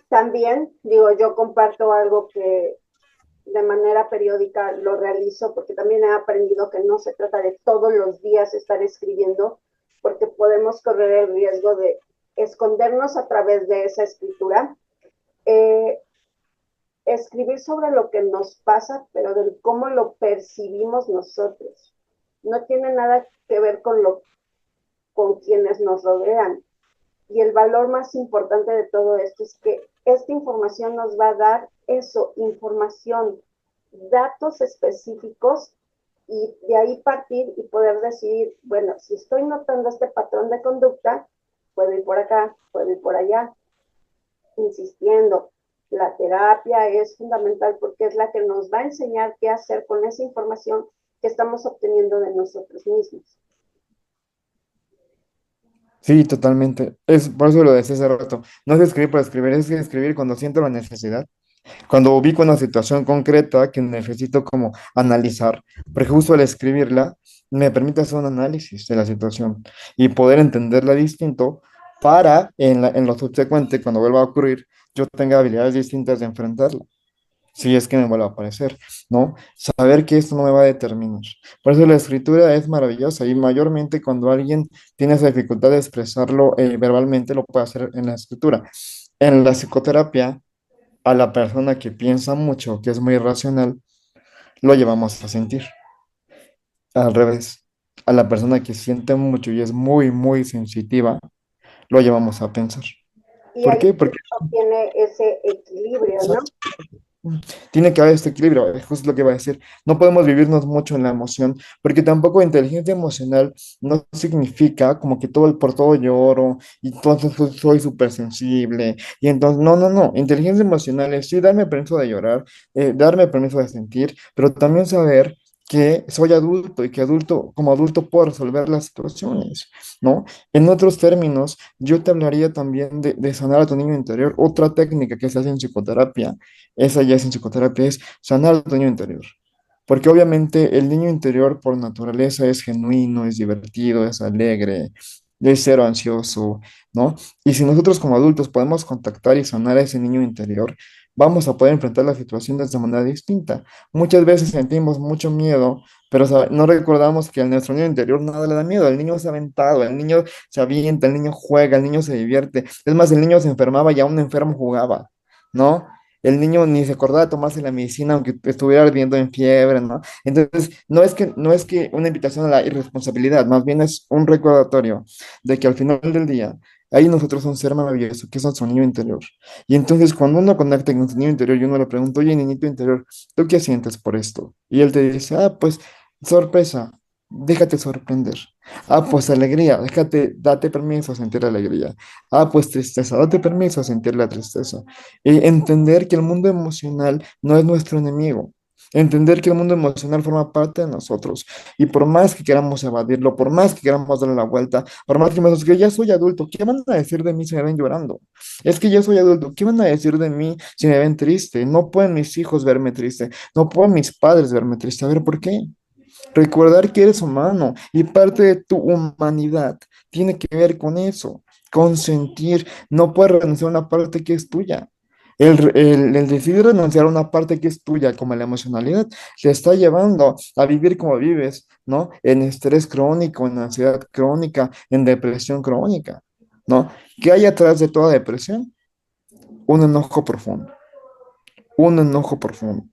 también, digo, yo comparto algo que de manera periódica lo realizo, porque también he aprendido que no se trata de todos los días estar escribiendo, porque podemos correr el riesgo de escondernos a través de esa escritura. Eh, Escribir sobre lo que nos pasa, pero del cómo lo percibimos nosotros. No tiene nada que ver con quienes nos rodean. Y el valor más importante de todo esto es que esta información nos va a dar eso, información, datos específicos y de ahí partir y poder decidir, bueno, si estoy notando este patrón de conducta, puedo ir por acá, puedo ir por allá, insistiendo. La terapia es fundamental porque es la que nos va a enseñar qué hacer con esa información que estamos obteniendo de nosotros mismos. Sí, totalmente. Es por eso lo decía hace rato. No es escribir por escribir, es escribir cuando siento la necesidad. Cuando ubico una situación concreta que necesito como analizar, porque justo al escribirla me permite hacer un análisis de la situación y poder entenderla distinto para en lo subsecuente, cuando vuelva a ocurrir, yo tenga habilidades distintas de enfrentarla, si es que me vuelva a aparecer, ¿no? Saber que esto no me va a determinar. Por eso la escritura es maravillosa y mayormente cuando alguien tiene esa dificultad de expresarlo verbalmente, lo puede hacer en la escritura. En la psicoterapia, a la persona que piensa mucho, que es muy racional, lo llevamos a sentir. Al revés, a la persona que siente mucho y es muy sensitiva, lo llevamos a pensar. Y ¿Por ahí qué? Porque obtiene ese equilibrio, ¿no? tiene que haber este equilibrio, es justo lo que iba a decir. No podemos vivirnos mucho en la emoción, porque tampoco inteligencia emocional no significa como que por todo lloro y entonces soy súper sensible. Y entonces, no. Inteligencia emocional es sí darme permiso de llorar, darme permiso de sentir, pero también saber que soy adulto y que como adulto puedo resolver las situaciones, ¿no? En otros términos, yo te hablaría también de sanar a tu niño interior, otra técnica que se hace en psicoterapia, esa ya es en psicoterapia, es sanar a tu niño interior. Porque obviamente el niño interior por naturaleza es genuino, es divertido, es alegre, es cero ansioso, ¿no? Y si nosotros como adultos podemos contactar y sanar a ese niño interior, vamos a poder enfrentar las situaciones de manera distinta. Muchas veces sentimos mucho miedo, pero no recordamos que a nuestro niño interior nada le da miedo. El niño se ha aventado, el niño se avienta, el niño juega, el niño se divierte. Es más, el niño se enfermaba y aún enfermo jugaba, ¿no? El niño ni se acordaba de tomarse la medicina aunque estuviera ardiendo en fiebre, ¿no? Entonces, no es que una invitación a la irresponsabilidad, más bien es un recordatorio de que al final del día hay en nosotros un ser maravilloso que es nuestro niño interior. Y entonces cuando uno conecta con su niño interior y uno le pregunta, oye, niñito interior, ¿tú qué sientes por esto? Y él te dice, pues sorpresa, déjate sorprender. Pues alegría, date permiso a sentir alegría. Pues tristeza, date permiso a sentir la tristeza. Entender que el mundo emocional no es nuestro enemigo. Entender que el mundo emocional forma parte de nosotros. Y por más que queramos evadirlo, por más que queramos darle la vuelta, por más que me que ya soy adulto, ¿qué van a decir de mí si me ven llorando? Es que ya soy adulto, ¿qué van a decir de mí si me ven triste? No pueden mis hijos verme triste, no pueden mis padres verme triste. A ver, ¿por qué? Recordar que eres humano y parte de tu humanidad tiene que ver con eso, con sentir. No puedes renunciar a una parte que es tuya. El decidir renunciar a una parte que es tuya, como la emocionalidad, te está llevando a vivir como vives, ¿no? En estrés crónico, en ansiedad crónica, en depresión crónica, ¿no? ¿Qué hay atrás de toda depresión? Un enojo profundo, un enojo profundo.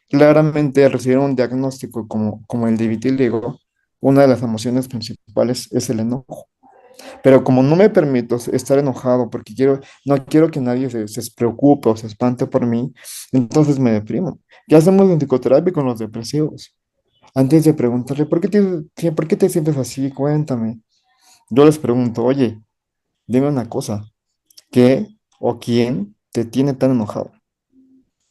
Claramente, al recibir un diagnóstico como el de vitíligo, una de las emociones principales es el enojo. Pero como no me permito estar enojado porque no quiero que nadie se preocupe o se espante por mí, entonces me deprimo. ¿Qué hacemos en psicoterapia con los depresivos? Antes de preguntarle, ¿por qué te sientes así? Cuéntame. Yo les pregunto, oye, dime una cosa, ¿qué o quién te tiene tan enojado?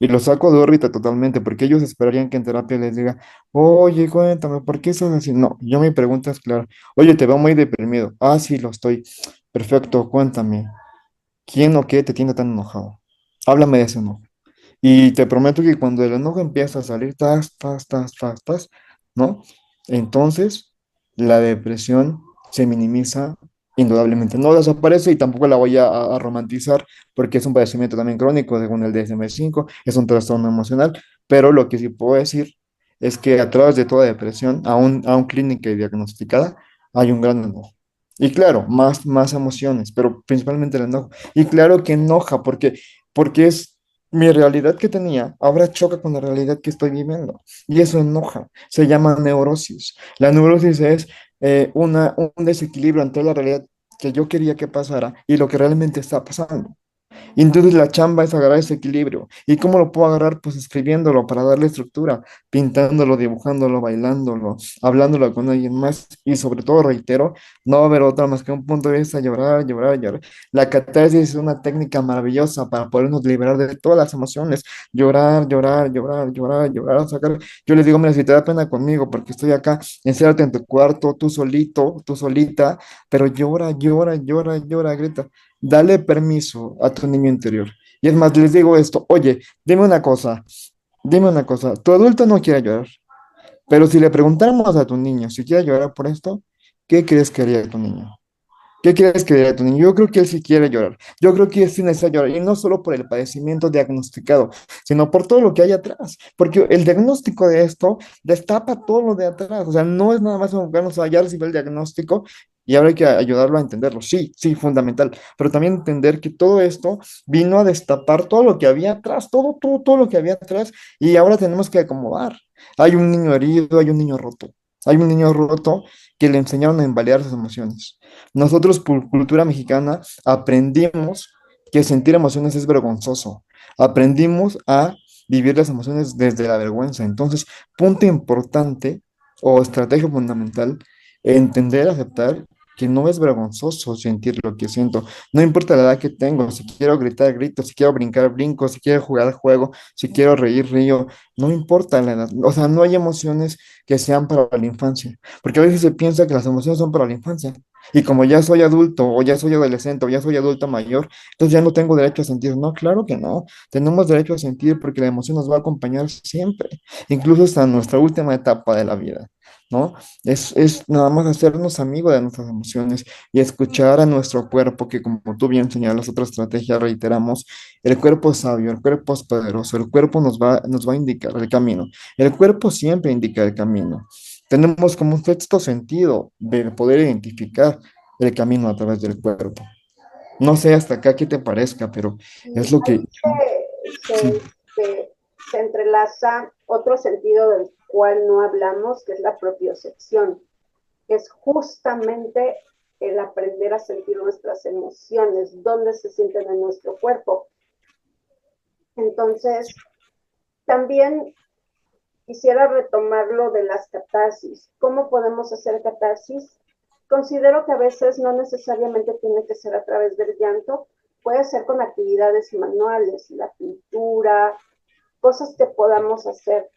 Y lo saco de órbita totalmente, porque ellos esperarían que en terapia les diga, oye, cuéntame, ¿por qué estás así? No, yo mi pregunta es clara, oye, te veo muy deprimido. Ah, sí, lo estoy. Perfecto, cuéntame, ¿quién o qué te tiene tan enojado? Háblame de ese enojo. Y te prometo que cuando el enojo empieza a salir, ¿no? Entonces, la depresión se minimiza indudablemente. No desaparece y tampoco la voy a romantizar porque es un padecimiento también crónico, según el DSM-5, es un trastorno emocional, pero lo que sí puedo decir es que a través de toda depresión, aún clínica y diagnosticada, hay un gran enojo. Y claro, más emociones, pero principalmente el enojo. Y claro que enoja porque es mi realidad que tenía ahora choca con la realidad que estoy viviendo y eso enoja. Se llama neurosis. La neurosis es un desequilibrio entre la realidad que yo quería que pasara y lo que realmente está pasando. Y entonces la chamba es agarrar ese equilibrio. ¿Y cómo lo puedo agarrar? Pues escribiéndolo para darle estructura, pintándolo, dibujándolo, bailándolo, hablándolo con alguien más. Y sobre todo, reitero, no va a haber otra más que un punto de vista, llorar, llorar, llorar. La catarsis es una técnica maravillosa para podernos liberar de todas las emociones. Llorar, llorar, llorar, llorar, llorar, sacar. Yo les digo, mira, si te da pena conmigo, porque estoy acá, enciérrate en tu cuarto, tú solito, tú solita, pero llora, llora, llora, llora, grita. Dale permiso a tu niño interior. Y es más, les digo esto, oye, dime una cosa, tu adulto no quiere llorar, pero si le preguntáramos a tu niño si quiere llorar por esto, ¿qué crees que haría tu niño? ¿Qué crees que diría tu niño? Yo creo que él sí quiere llorar. Yo creo que sí necesita llorar. Y no solo por el padecimiento diagnosticado, sino por todo lo que hay atrás. Porque el diagnóstico de esto destapa todo lo de atrás. O sea, no es nada más enfocarnos a ya recibir el diagnóstico y ahora hay que ayudarlo a entenderlo. Sí, sí, fundamental. Pero también entender que todo esto vino a destapar todo lo que había atrás, todo lo que había atrás. Y ahora tenemos que acomodar. Hay un niño herido, hay un niño roto. Hay un niño roto que le enseñaron a invaliar sus emociones. Nosotros, por cultura mexicana, aprendimos que sentir emociones es vergonzoso. Aprendimos a vivir las emociones desde la vergüenza. Entonces, punto importante o estrategia fundamental, entender, aceptar que no es vergonzoso sentir lo que siento. No importa la edad que tengo, si quiero gritar, grito, si quiero brincar, brinco, si quiero jugar, juego, si quiero reír, río, no importa la edad. O sea, no hay emociones que sean para la infancia, porque a veces se piensa que las emociones son para la infancia. Y como ya soy adulto, o ya soy adolescente, o ya soy adulto mayor, entonces ya no tengo derecho a sentir. No, claro que no. Tenemos derecho a sentir porque la emoción nos va a acompañar siempre, incluso hasta nuestra última etapa de la vida, ¿no? Es nada más hacernos amigos de nuestras emociones y escuchar a nuestro cuerpo, que como tú bien señalas, otra estrategia, reiteramos, el cuerpo es sabio, el cuerpo es poderoso, el cuerpo nos va a indicar el camino. El cuerpo siempre indica el camino. Tenemos como un sexto sentido de poder identificar el camino a través del cuerpo. No sé hasta acá qué te parezca, pero es Y lo que... ahí se entrelaza otro sentido del cual no hablamos, que es la propiocepción, que es justamente el aprender a sentir nuestras emociones, dónde se sienten en nuestro cuerpo. Entonces, también quisiera retomar lo de las catarsis. ¿Cómo podemos hacer catarsis? Considero que a veces no necesariamente tiene que ser a través del llanto, puede ser con actividades manuales, la pintura, cosas que podamos hacer.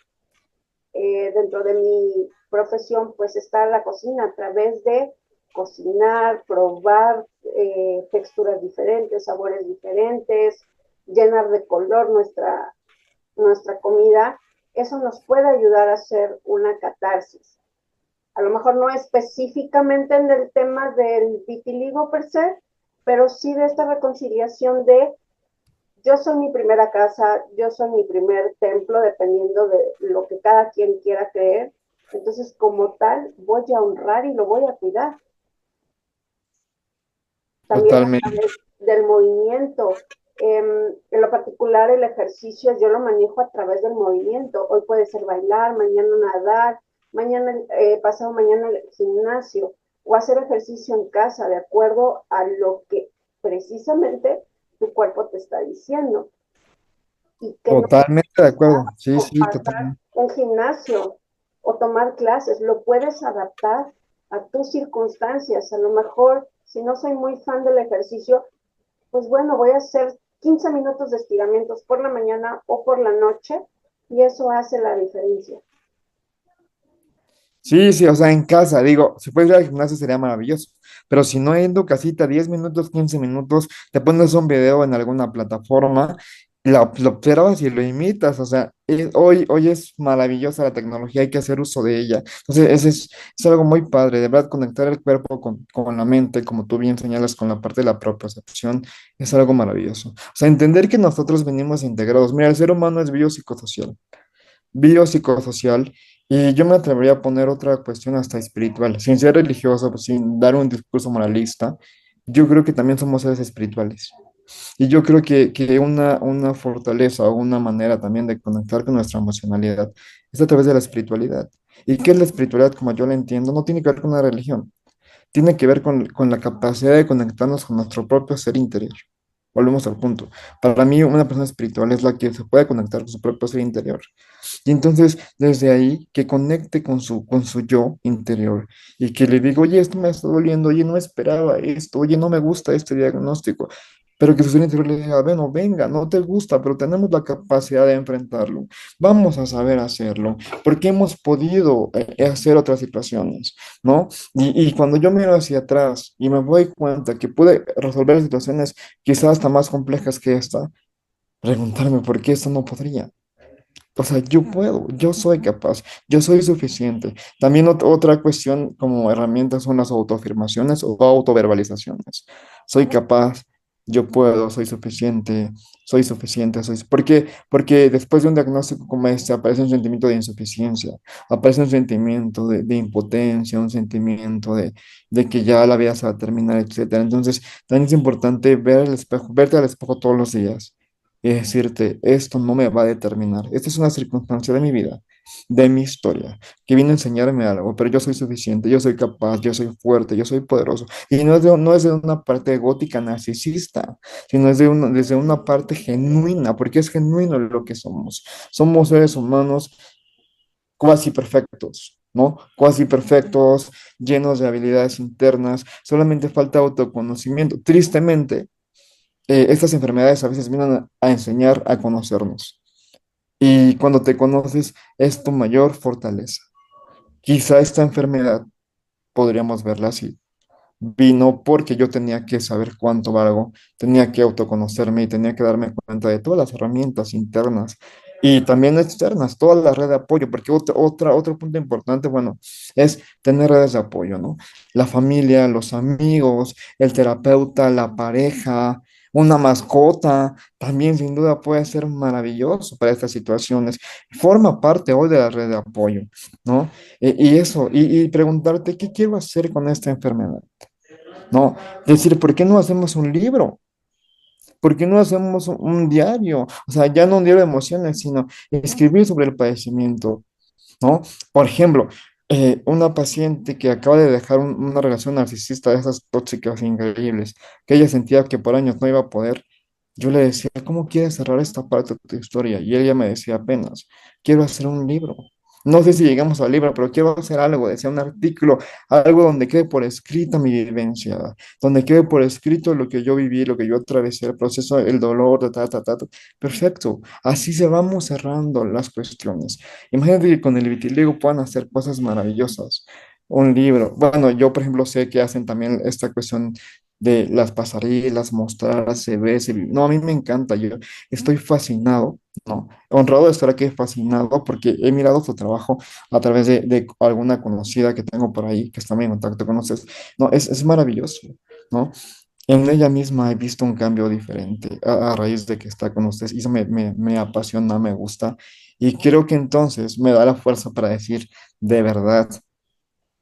Dentro de mi profesión, pues está la cocina a través de cocinar, probar texturas diferentes, sabores diferentes, llenar de color nuestra comida. Eso nos puede ayudar a hacer una catarsis. A lo mejor no específicamente en el tema del vitiligo per se, pero sí de esta reconciliación de yo soy mi primera casa, yo soy mi primer templo, dependiendo de lo que cada quien quiera creer. Entonces, como tal, voy a honrar y lo voy a cuidar. También a Totalmente. través del movimiento. En lo particular, el ejercicio yo lo manejo a través del movimiento. Hoy puede ser bailar, mañana nadar, mañana, pasado mañana el gimnasio o hacer ejercicio en casa de acuerdo a lo que precisamente tu cuerpo te está diciendo y que no Totalmente de acuerdo. Sí, o sí, pasar totalmente. un gimnasio o tomar clases, lo puedes adaptar a tus circunstancias. A lo mejor, si no soy muy fan del ejercicio, pues bueno, voy a hacer 15 minutos de estiramientos por la mañana o por la noche y eso hace la diferencia. Sí, sí, o sea, en casa, digo, si puedes ir al gimnasio sería maravilloso, pero si no en tu casita, 10 minutos, 15 minutos, te pones un video en alguna plataforma, lo observas y lo imitas, o sea, hoy es maravillosa la tecnología, hay que hacer uso de ella. Entonces, es algo muy padre, de verdad, conectar el cuerpo con la mente, como tú bien señalas, con la parte de la propiocepción, es algo maravilloso. O sea, entender que nosotros venimos integrados. Mira, el ser humano es biopsicosocial, y yo me atrevería a poner otra cuestión hasta espiritual, sin ser religioso, pues, sin dar un discurso moralista. Yo creo que también somos seres espirituales. Y yo creo que una fortaleza o una manera también de conectar con nuestra emocionalidad es a través de la espiritualidad. ¿Y qué es la espiritualidad? Como yo la entiendo, no tiene que ver con una religión, tiene que ver con la capacidad de conectarnos con nuestro propio ser interior. Volvemos al punto. Para mí, una persona espiritual es la que se puede conectar con su propio ser interior. Y entonces, desde ahí, que conecte con su yo interior y que le diga, oye, esto me está doliendo, oye, no esperaba esto, oye, no me gusta este diagnóstico, pero que su ser interior le diga, bueno, venga, no te gusta, pero tenemos la capacidad de enfrentarlo, vamos a saber hacerlo, porque hemos podido hacer otras situaciones, ¿no? Y cuando yo miro hacia atrás y me doy cuenta que pude resolver situaciones quizás hasta más complejas que esta, preguntarme por qué esto no podría. O sea, yo puedo, yo soy capaz, yo soy suficiente. También otra cuestión como herramienta son las autoafirmaciones o autoverbalizaciones. Soy capaz, yo puedo, soy suficiente, soy suficiente, soy... ¿Por qué? Porque después de un diagnóstico como este aparece un sentimiento de insuficiencia, aparece un sentimiento de impotencia, un sentimiento de que ya la vida se va a terminar, etcétera. Entonces, también es importante ver el espejo, verte al espejo todos los días y decirte, esto no me va a determinar. Esta es una circunstancia de mi vida, de mi historia, que viene a enseñarme algo, pero yo soy suficiente, yo soy capaz, yo soy fuerte, yo soy poderoso. Y no es de una parte gótica narcisista, sino desde una parte genuina, porque es genuino lo que somos. Somos seres humanos cuasi perfectos. ¿No? Cuasi perfectos, llenos de habilidades internas, solamente falta autoconocimiento. Tristemente, estas enfermedades a veces vienen a enseñar a conocernos. Y cuando te conoces es tu mayor fortaleza. Quizá esta enfermedad, podríamos verla así, vino porque yo tenía que saber cuánto valgo, tenía que autoconocerme y tenía que darme cuenta de todas las herramientas internas y también externas, toda la red de apoyo, porque otro punto importante, bueno, es tener redes de apoyo, ¿no? La familia, los amigos, el terapeuta, la pareja, una mascota, también sin duda puede ser maravilloso para estas situaciones. Forma parte hoy de la red de apoyo, ¿no? Y eso, y preguntarte, ¿qué quiero hacer con esta enfermedad? No, decir, ¿por qué no hacemos un libro? ¿Por qué no hacemos un diario? O sea, ya no un diario de emociones, sino escribir sobre el padecimiento, ¿no? Por ejemplo, una paciente que acaba de dejar una relación narcisista de esas tóxicas increíbles, que ella sentía que por años no iba a poder, yo le decía, ¿cómo quieres cerrar esta parte de tu historia? Y ella me decía apenas, quiero hacer un libro. No sé si llegamos al libro, pero quiero hacer algo, decía un artículo, algo donde quede por escrito mi vivencia, donde quede por escrito lo que yo viví, lo que yo atravesé, el proceso, el dolor, ta, ta, ta, ta. Perfecto, así se vamos cerrando las cuestiones. Imagínate que con el vitiligo puedan hacer cosas maravillosas. Un libro. Bueno, yo por ejemplo sé que hacen también esta cuestión de las pasarelas, mostrar, no, a mí me encanta, yo estoy fascinado, ¿no? Honrado de estar aquí, fascinado, porque he mirado tu trabajo a través de alguna conocida que tengo por ahí, que está en contacto con ustedes. No, es maravilloso, ¿no? En ella misma he visto un cambio diferente a raíz de que está con ustedes y eso me apasiona, me gusta y creo que entonces me da la fuerza para decir, de verdad,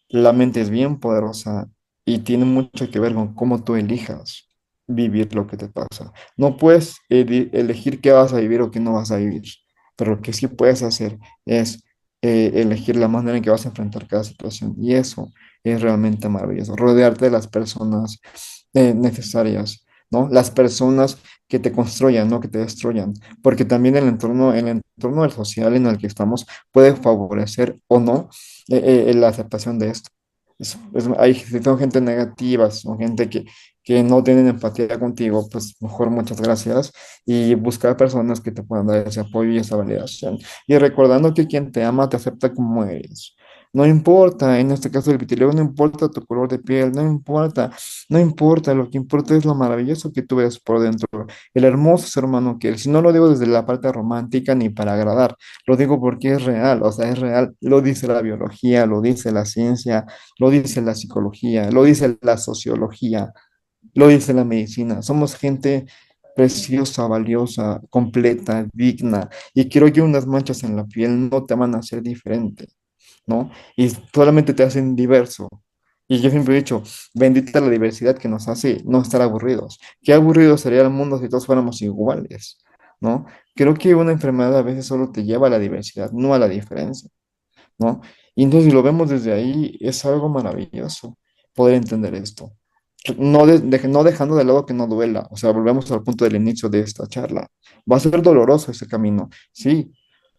la mente es bien poderosa y tiene mucho que ver con cómo tú elijas vivir lo que te pasa. No puedes elegir qué vas a vivir o qué no vas a vivir, pero lo que sí puedes hacer es elegir la manera en que vas a enfrentar cada situación y eso es realmente maravilloso. Rodearte de las personas necesarias, ¿no? Las personas que te construyan, no que te destruyan, porque también el entorno del social en el que estamos puede favorecer o no la aceptación de esto. Si son gente negativa, si son gente que no tienen empatía contigo, pues mejor muchas gracias y buscar personas que te puedan dar ese apoyo y esa validación. Y recordando que quien te ama te acepta como eres. No importa, en este caso del vitiligo, no importa tu color de piel, no importa, no importa, lo que importa es lo maravilloso que tú eres por dentro, el hermoso ser humano que eres. Si no lo digo desde la parte romántica ni para agradar, lo digo porque es real, o sea, es real. Lo dice la biología, lo dice la ciencia, lo dice la psicología, lo dice la sociología, lo dice la medicina. Somos gente preciosa, valiosa, completa, digna. Y creo que unas manchas en la piel no te van a hacer diferente, ¿no? Y solamente te hacen diverso. Y yo siempre he dicho, bendita la diversidad que nos hace no estar aburridos. Qué aburrido sería el mundo si todos fuéramos iguales, ¿no? Creo que una enfermedad a veces solo te lleva a la diversidad, no a la diferencia, ¿no? Y entonces si lo vemos desde ahí, es algo maravilloso poder entender esto. No dejando de lado que no duela, o sea, volvemos al punto del inicio de esta charla. Va a ser doloroso ese camino, sí,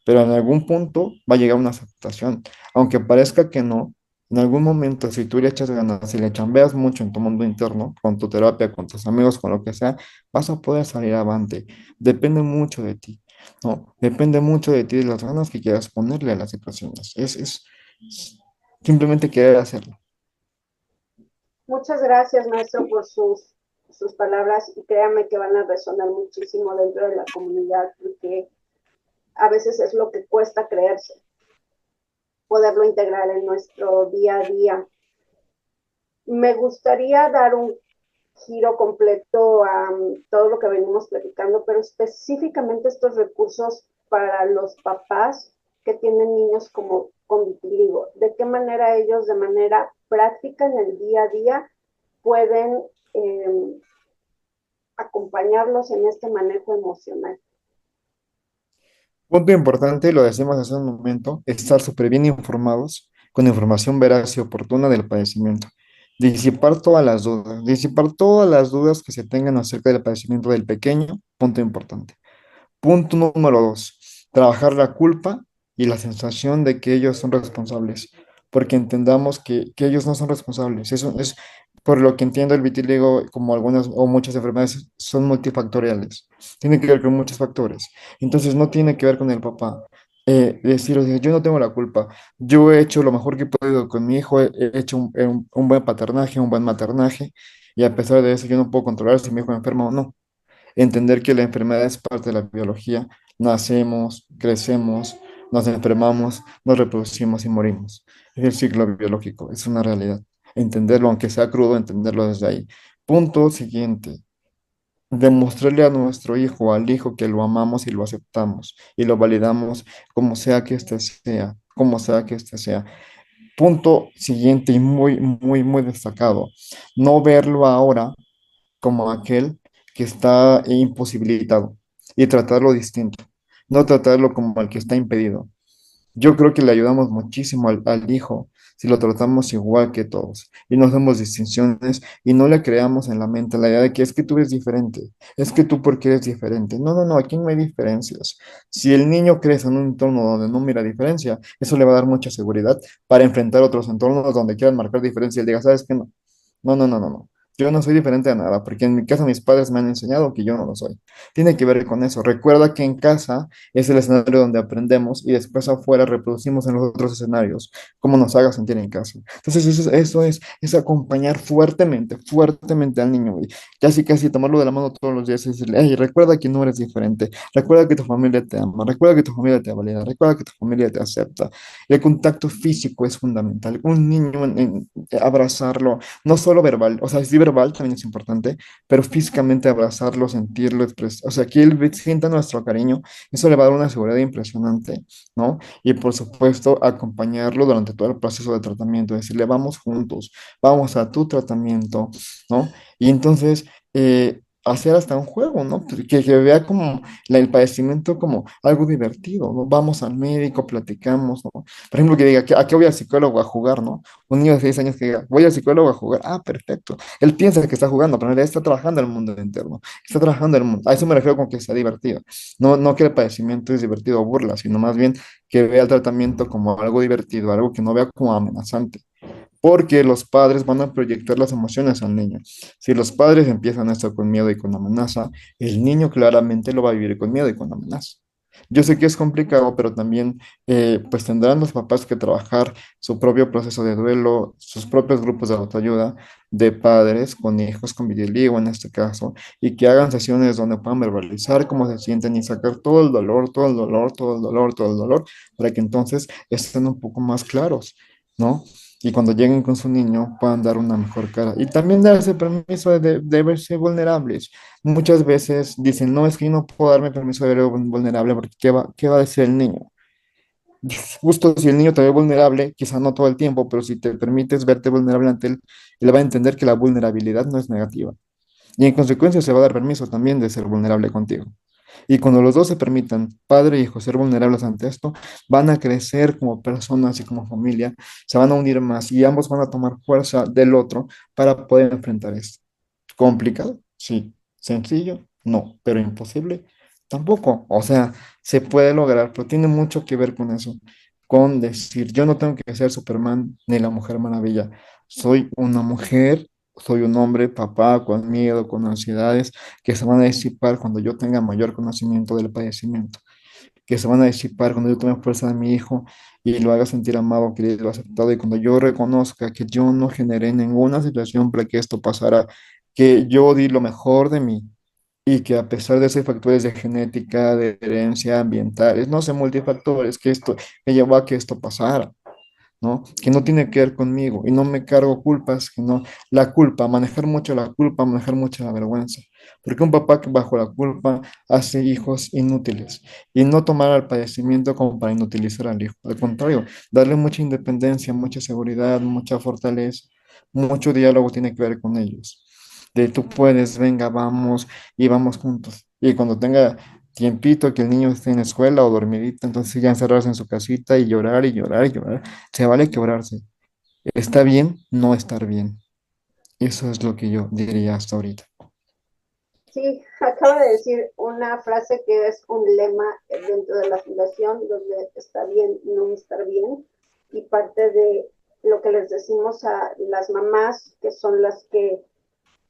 pero en algún punto va a llegar una aceptación. Aunque parezca que no, en algún momento, si tú le echas ganas, si le chambeas mucho en tu mundo interno, con tu terapia, con tus amigos, con lo que sea, vas a poder salir avante. Depende mucho de ti. No, depende mucho de ti, de las ganas que quieras ponerle a las situaciones. Es simplemente querer hacerlo. Muchas gracias, maestro, por sus palabras y créanme que van a resonar muchísimo dentro de la comunidad porque a veces es lo que cuesta creerse, poderlo integrar en nuestro día a día. Me gustaría dar un giro completo a todo lo que venimos platicando, pero específicamente estos recursos para los papás que tienen niños como con vitiligo. ¿De qué manera ellos de manera práctica en el día a día pueden acompañarlos en este manejo emocional? Punto importante, lo decimos hace un momento, estar súper bien informados con información veraz y oportuna del padecimiento. Disipar todas las dudas que se tengan acerca del padecimiento del pequeño, punto importante. Punto número dos, trabajar la culpa y la sensación de que ellos son responsables, porque entendamos que ellos no son responsables. Eso es, por lo que entiendo, el vitiligo, como algunas o muchas enfermedades, son multifactoriales. Tiene que ver con muchos factores. Entonces, no tiene que ver con el papá. Decir, o sea, yo no tengo la culpa. Yo he hecho lo mejor que he podido con mi hijo, he hecho un buen paternaje, un buen maternaje, y a pesar de eso, yo no puedo controlar si mi hijo es enfermo o no. Entender que la enfermedad es parte de la biología. Nacemos, crecemos, nos enfermamos, nos reproducimos y morimos. Es el ciclo biológico, es una realidad. Entenderlo, aunque sea crudo, entenderlo desde ahí. Punto siguiente. Demostrarle a nuestro hijo, al hijo, que lo amamos y lo aceptamos y lo validamos como sea que éste sea, como sea que éste sea. Punto siguiente y muy, muy, muy destacado. No verlo ahora como aquel que está imposibilitado y tratarlo distinto, no tratarlo como el que está impedido. Yo creo que le ayudamos muchísimo al hijo si lo tratamos igual que todos y no hacemos distinciones y no le creamos en la mente la idea de que es que tú eres diferente, es que tú porque eres diferente. No, no, no, aquí no hay diferencias. Si el niño crece en un entorno donde no mira diferencia, eso le va a dar mucha seguridad para enfrentar otros entornos donde quieran marcar diferencia y él diga, ¿sabes qué? No, no, no, no, no, no. Yo no soy diferente a nada, porque en mi casa mis padres me han enseñado que yo no lo soy. Tiene que ver con eso. Recuerda que en casa es el escenario donde aprendemos y después afuera reproducimos en los otros escenarios, como nos haga sentir en casa. Entonces es acompañar fuertemente, fuertemente al niño. Y casi, casi tomarlo de la mano todos los días y decirle, hey, recuerda que no eres diferente, recuerda que tu familia te ama, recuerda que tu familia te valida, recuerda que tu familia te acepta. El contacto físico es fundamental. Un niño, abrazarlo no solo verbal, o sea, sí verbal también es importante, pero físicamente abrazarlo, sentirlo, o sea, que él sienta nuestro cariño, eso le va a dar una seguridad impresionante, ¿no? Y por supuesto, acompañarlo durante todo el proceso de tratamiento, decirle, vamos juntos, vamos a tu tratamiento, ¿no? Y entonces, hacer hasta un juego, ¿no? Que vea como el padecimiento como algo divertido, ¿no? Vamos al médico, platicamos, ¿no? Por ejemplo, que diga, ¿a qué voy al psicólogo a jugar, ¿no? Un niño de 6 años que diga, voy al psicólogo a jugar. Ah, perfecto. Él piensa que está jugando, pero en realidad está trabajando el mundo interno. Está trabajando el mundo. A eso me refiero con que sea divertido. No, no que el padecimiento es divertido o burla, sino más bien que vea el tratamiento como algo divertido, algo que no vea como amenazante. Porque los padres van a proyectar las emociones al niño. Si los padres empiezan esto con miedo y con amenaza, el niño claramente lo va a vivir con miedo y con amenaza. Yo sé que es complicado, pero también pues tendrán los papás que trabajar su propio proceso de duelo, sus propios grupos de autoayuda de padres con hijos con vitiligo en este caso, y que hagan sesiones donde puedan verbalizar cómo se sienten y sacar todo el dolor, todo el dolor, todo el dolor, todo el dolor, para que entonces estén un poco más claros, ¿no? Y cuando lleguen con su niño puedan dar una mejor cara. Y también darse permiso de verse vulnerables. Muchas veces dicen, no, es que yo no puedo darme permiso de ver vulnerable porque qué va a decir el niño? Justo si el niño te ve vulnerable, quizá no todo el tiempo, pero si te permites verte vulnerable ante él, él va a entender que la vulnerabilidad no es negativa. Y en consecuencia se va a dar permiso también de ser vulnerable contigo. Y cuando los dos se permitan, padre e hijo, ser vulnerables ante esto, van a crecer como personas y como familia, se van a unir más y ambos van a tomar fuerza del otro para poder enfrentar esto. ¿Complicado? Sí. ¿Sencillo? No. ¿Pero imposible? Tampoco. O sea, se puede lograr, pero tiene mucho que ver con eso, con decir, yo no tengo que ser Superman ni la Mujer Maravilla. Soy una mujer, soy un hombre, papá, con miedo, con ansiedades, que se van a disipar cuando yo tenga mayor conocimiento del padecimiento, que se van a disipar cuando yo tome fuerza de mi hijo y lo haga sentir amado, querido, aceptado, y cuando yo reconozca que yo no generé ninguna situación para que esto pasara, que yo di lo mejor de mí y que a pesar de esos factores de genética, de herencia, ambientales, no sé, multifactores, que llevó a que esto pasara. ¿No? Que no tiene que ver conmigo y no me cargo culpas, que no, la culpa, manejar mucho la culpa, manejar mucho la vergüenza, porque un papá que bajo la culpa hace hijos inútiles y no tomar al padecimiento como para inutilizar al hijo, al contrario, darle mucha independencia, mucha seguridad, mucha fortaleza, mucho diálogo tiene que ver con ellos. De tú puedes, venga, vamos y vamos juntos. Y cuando tenga tiempito que el niño esté en la escuela o dormidito, entonces ya encerrarse en su casita y llorar y llorar y llorar. Se vale quebrarse. Está bien no estar bien. Eso es lo que yo diría hasta ahorita. Sí, acaba de decir una frase que es un lema dentro de la fundación, donde está bien no estar bien, y parte de lo que les decimos a las mamás, que son las que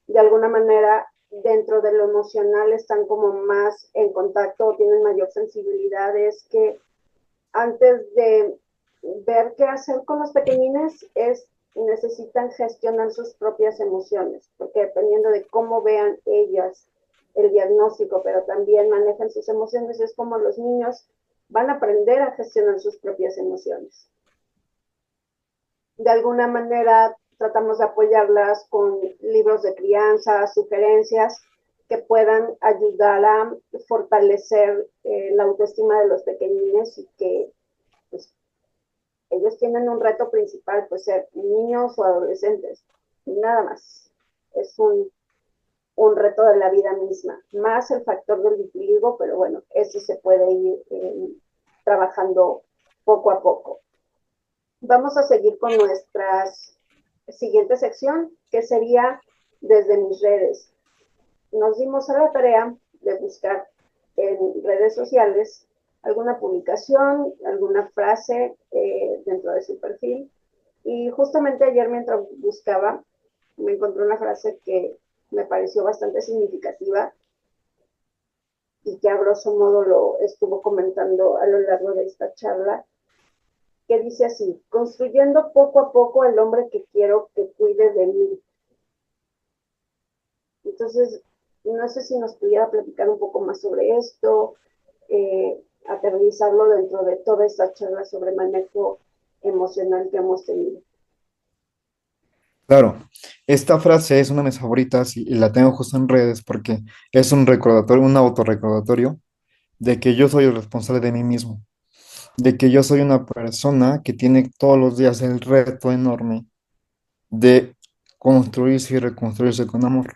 de alguna manera dentro de lo emocional están como más en contacto o tienen mayor sensibilidad, es que antes de ver qué hacer con los pequeñines necesitan gestionar sus propias emociones, porque dependiendo de cómo vean ellas el diagnóstico, pero también manejan sus emociones, es como los niños van a aprender a gestionar sus propias emociones. De alguna manera tratamos de apoyarlas con libros de crianza, sugerencias que puedan ayudar a fortalecer la autoestima de los pequeñines y que pues, ellos tienen un reto principal, pues ser niños o adolescentes, nada más. Es un reto de la vida misma, más el factor del vitiligo, pero bueno, eso se puede ir trabajando poco a poco. Vamos a seguir con nuestra siguiente sección, que sería desde mis redes. Nos dimos a la tarea de buscar en redes sociales alguna publicación, alguna frase dentro de su perfil. Y justamente ayer mientras buscaba, me encontré una frase que me pareció bastante significativa y que a grosso modo lo estuvo comentando a lo largo de esta charla, que dice así: construyendo poco a poco el hombre que quiero que cuide de mí. Entonces, no sé si nos pudiera platicar un poco más sobre esto, aterrizarlo dentro de toda esta charla sobre manejo emocional que hemos tenido. Claro, esta frase es una de mis favoritas y la tengo justo en redes porque es un recordatorio, un autorrecordatorio de que yo soy el responsable de mí mismo, de que yo soy una persona que tiene todos los días el reto enorme de construirse y reconstruirse con amor,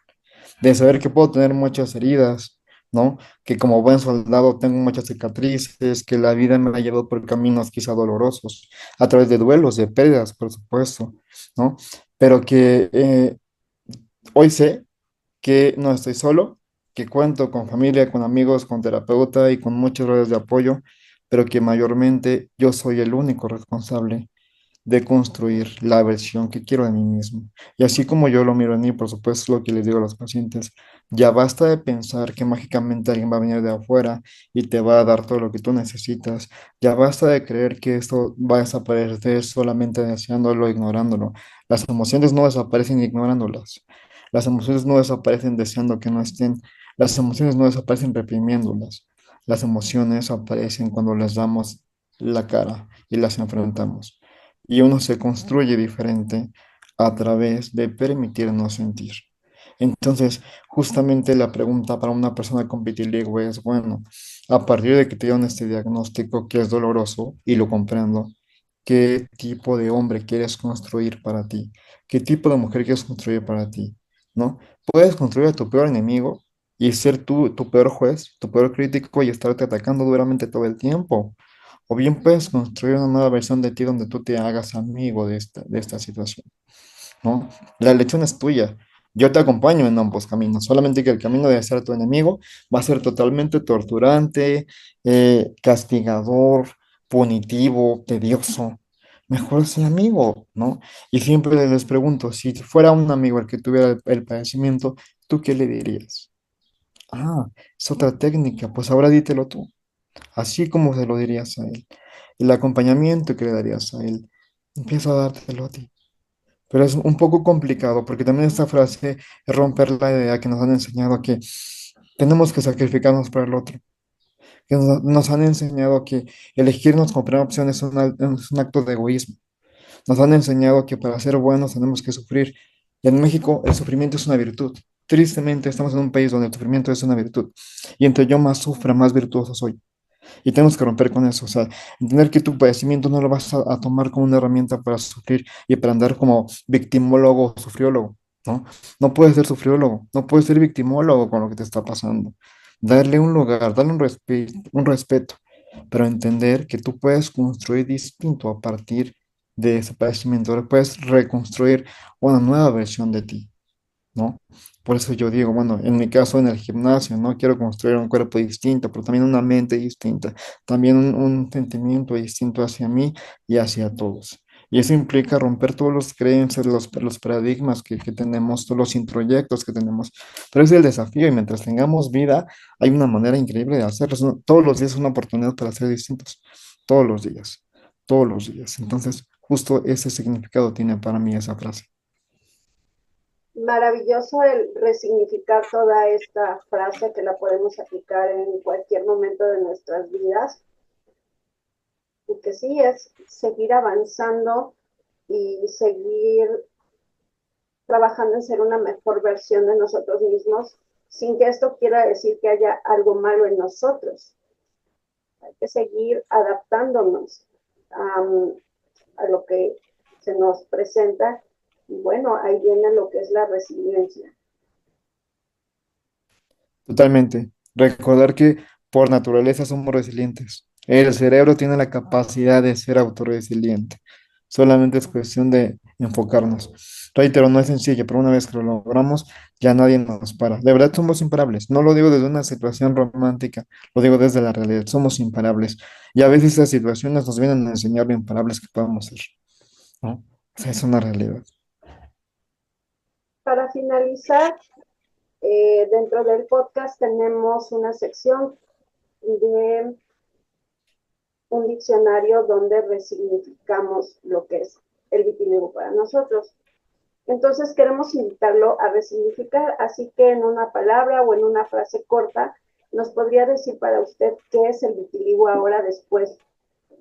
de saber que puedo tener muchas heridas, ¿no? Que como buen soldado tengo muchas cicatrices, que la vida me ha llevado por caminos quizá dolorosos, a través de duelos, de pérdidas, por supuesto, ¿no? Pero que hoy sé que no estoy solo, que cuento con familia, con amigos, con terapeuta y con muchas redes de apoyo, pero que mayormente yo soy el único responsable de construir la versión que quiero de mí mismo. Y así como yo lo miro en mí, por supuesto, es lo que les digo a los pacientes, ya basta de pensar que mágicamente alguien va a venir de afuera y te va a dar todo lo que tú necesitas. Ya basta de creer que esto va a desaparecer solamente deseándolo, ignorándolo. Las emociones no desaparecen ignorándolas. Las emociones no desaparecen deseando que no estén. Las emociones no desaparecen reprimiéndolas. Las emociones aparecen cuando les damos la cara y las enfrentamos. Y uno se construye diferente a través de permitirnos sentir. Entonces, justamente la pregunta para una persona con vitiligo es, bueno, a partir de que te dieron este diagnóstico que es doloroso y lo comprendo, ¿qué tipo de hombre quieres construir para ti? ¿Qué tipo de mujer quieres construir para ti? ¿No? Puedes construir a tu peor enemigo y ser tú tu peor juez, tu peor crítico y estarte atacando duramente todo el tiempo. O bien puedes construir una nueva versión de ti donde tú te hagas amigo de esta situación, ¿no? La elección es tuya. Yo te acompaño en ambos caminos, solamente que el camino de ser tu enemigo va a ser totalmente torturante, castigador, punitivo, tedioso. Mejor ser amigo, ¿no? Y siempre les pregunto, si fuera un amigo el que tuviera el padecimiento, ¿tú qué le dirías? Ah, es otra técnica, pues ahora dítelo tú, así como se lo dirías a él. El acompañamiento que le darías a él, empieza a dártelo a ti. Pero es un poco complicado porque también esta frase es romper la idea que nos han enseñado que tenemos que sacrificarnos por el otro, que nos han enseñado que elegirnos como primera opción es un acto de egoísmo. Nos han enseñado que para ser buenos tenemos que sufrir. Y en México el sufrimiento es una virtud. Tristemente estamos en un país donde el sufrimiento es una virtud. Y entre yo más sufra, más virtuoso soy. Y tenemos que romper con eso, o sea, entender que tu padecimiento no lo vas a tomar como una herramienta para sufrir y para andar como victimólogo o sufriólogo, ¿no? No puedes ser sufriólogo, no puedes ser victimólogo con lo que te está pasando. Darle un lugar, darle un respeto, pero entender que tú puedes construir distinto a partir de ese padecimiento, puedes reconstruir una nueva versión de ti, ¿no? Por eso yo digo, bueno, en mi caso en el gimnasio, ¿no? Quiero construir un cuerpo distinto, pero también una mente distinta, también un sentimiento distinto hacia mí y hacia todos. Y eso implica romper todos los creencias, los paradigmas que tenemos, todos los introyectos que tenemos. Pero es el desafío y mientras tengamos vida, hay una manera increíble de hacerlo. Todos los días es una oportunidad para ser distintos. Todos los días, todos los días. Entonces, justo ese significado tiene para mí esa frase. Maravilloso el resignificar toda esta frase que la podemos aplicar en cualquier momento de nuestras vidas y que sí es seguir avanzando y seguir trabajando en ser una mejor versión de nosotros mismos, sin que esto quiera decir que haya algo malo en nosotros. Hay que seguir adaptándonos a lo que se nos presenta y bueno, ahí viene lo que es la resiliencia. Totalmente. Recordar que por naturaleza somos resilientes. El cerebro tiene la capacidad de ser autorresiliente. Solamente es cuestión de enfocarnos. Reitero, no es sencillo, pero una vez que lo logramos, ya nadie nos para. De verdad somos imparables. No lo digo desde una situación romántica, lo digo desde la realidad. Somos imparables. Y a veces esas situaciones nos vienen a enseñar lo imparables que podemos ser, ¿no? O sea, es una realidad. para finalizar, dentro del podcast tenemos una sección de un diccionario donde resignificamos lo que es el vitiligo para nosotros. Entonces queremos invitarlo a resignificar, así que en una palabra o en una frase corta, ¿nos podría decir para usted qué es el vitiligo ahora después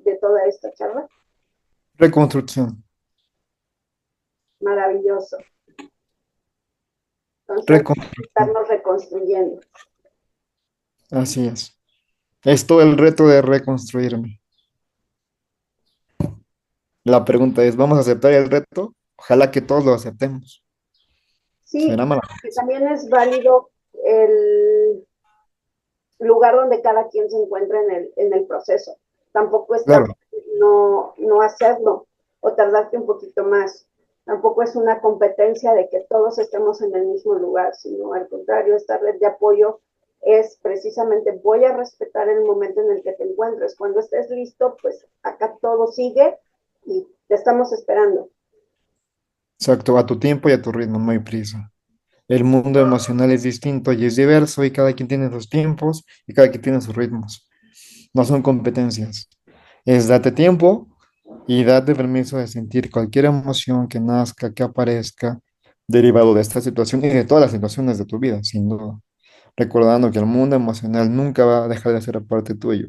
de toda esta charla? Reconstrucción. Maravilloso. Entonces, Reconstrucción. estarnos reconstruyendo. Así es. Es todo el reto de reconstruirme. La pregunta es, ¿vamos a aceptar el reto? Ojalá que todos lo aceptemos. Sí, Será que maravilloso. también es válido el lugar donde cada quien se encuentra en el proceso. Tampoco está Claro, no hacerlo o tardarte un poquito más. Tampoco es una competencia de que todos estemos en el mismo lugar, sino al contrario, esta red de apoyo es precisamente voy a respetar el momento en el que te encuentres. Cuando estés listo, pues acá todo sigue y te estamos esperando. exacto, a tu tiempo y a tu ritmo, no hay prisa. El mundo emocional es distinto y es diverso y cada quien tiene sus tiempos y cada quien tiene sus ritmos. No son competencias. Es date tiempo y date permiso de sentir cualquier emoción que nazca, que aparezca, derivado de esta situación y de todas las situaciones de tu vida, sin duda. Recordando que el mundo emocional nunca va a dejar de ser parte tuyo.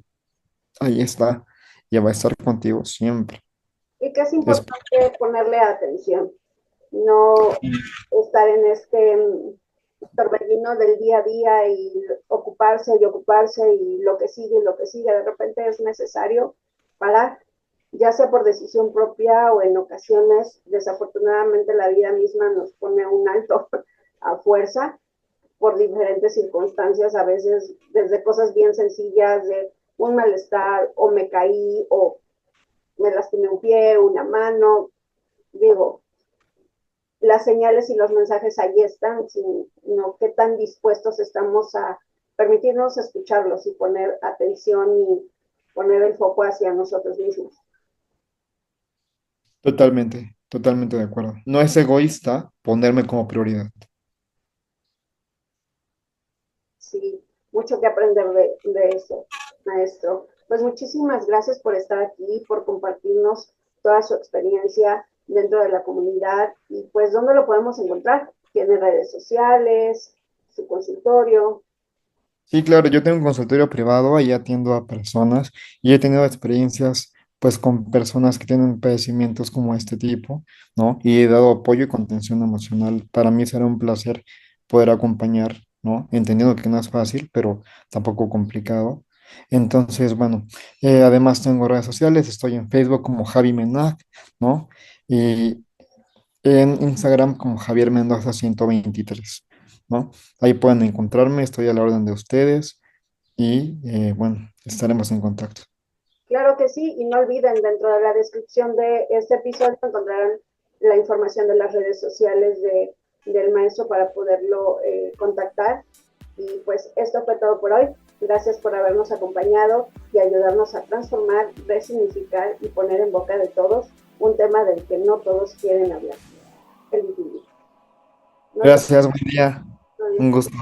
Ahí está, y va a estar contigo siempre. Y que es Es importante ponerle atención, no estar en este torbellino del día a día y ocuparse y lo que sigue y lo que sigue. De repente es necesario parar, ya sea por decisión propia o en ocasiones, desafortunadamente, la vida misma nos pone un alto a fuerza por diferentes circunstancias, a veces desde cosas bien sencillas de un malestar o me caí o me lastimé un pie, una mano, digo, las señales y los mensajes ahí están, sino qué tan dispuestos estamos a permitirnos escucharlos y poner atención y poner el foco hacia nosotros mismos. totalmente, totalmente de acuerdo. No es egoísta ponerme como prioridad. Sí, mucho que aprender de eso, maestro. Pues muchísimas gracias por estar aquí, por compartirnos toda su experiencia dentro de la comunidad y pues dónde lo podemos encontrar. Tiene redes sociales, su consultorio. Sí, claro, yo tengo un consultorio privado, ahí atiendo a personas y he tenido experiencias pues con personas que tienen padecimientos como este tipo, ¿no? Y he dado apoyo y contención emocional. Para mí será un placer poder acompañar, ¿no? Entendiendo que no es fácil, pero tampoco complicado. Entonces, bueno, además tengo redes sociales, estoy en Facebook como Javi Menac, ¿no? Y en Instagram como Javier Mendoza 123, ¿no? Ahí pueden encontrarme, estoy a la orden de ustedes y bueno, estaremos en contacto. Claro que sí, y no olviden, dentro de la descripción de este episodio encontrarán la información de las redes sociales del maestro para poderlo contactar. Y pues esto fue todo por hoy. Gracias por habernos acompañado y ayudarnos a transformar, resignificar y poner en boca de todos un tema del que no todos quieren hablar, el vitiligo. Nos Gracias, buen día, un vemos. gusto.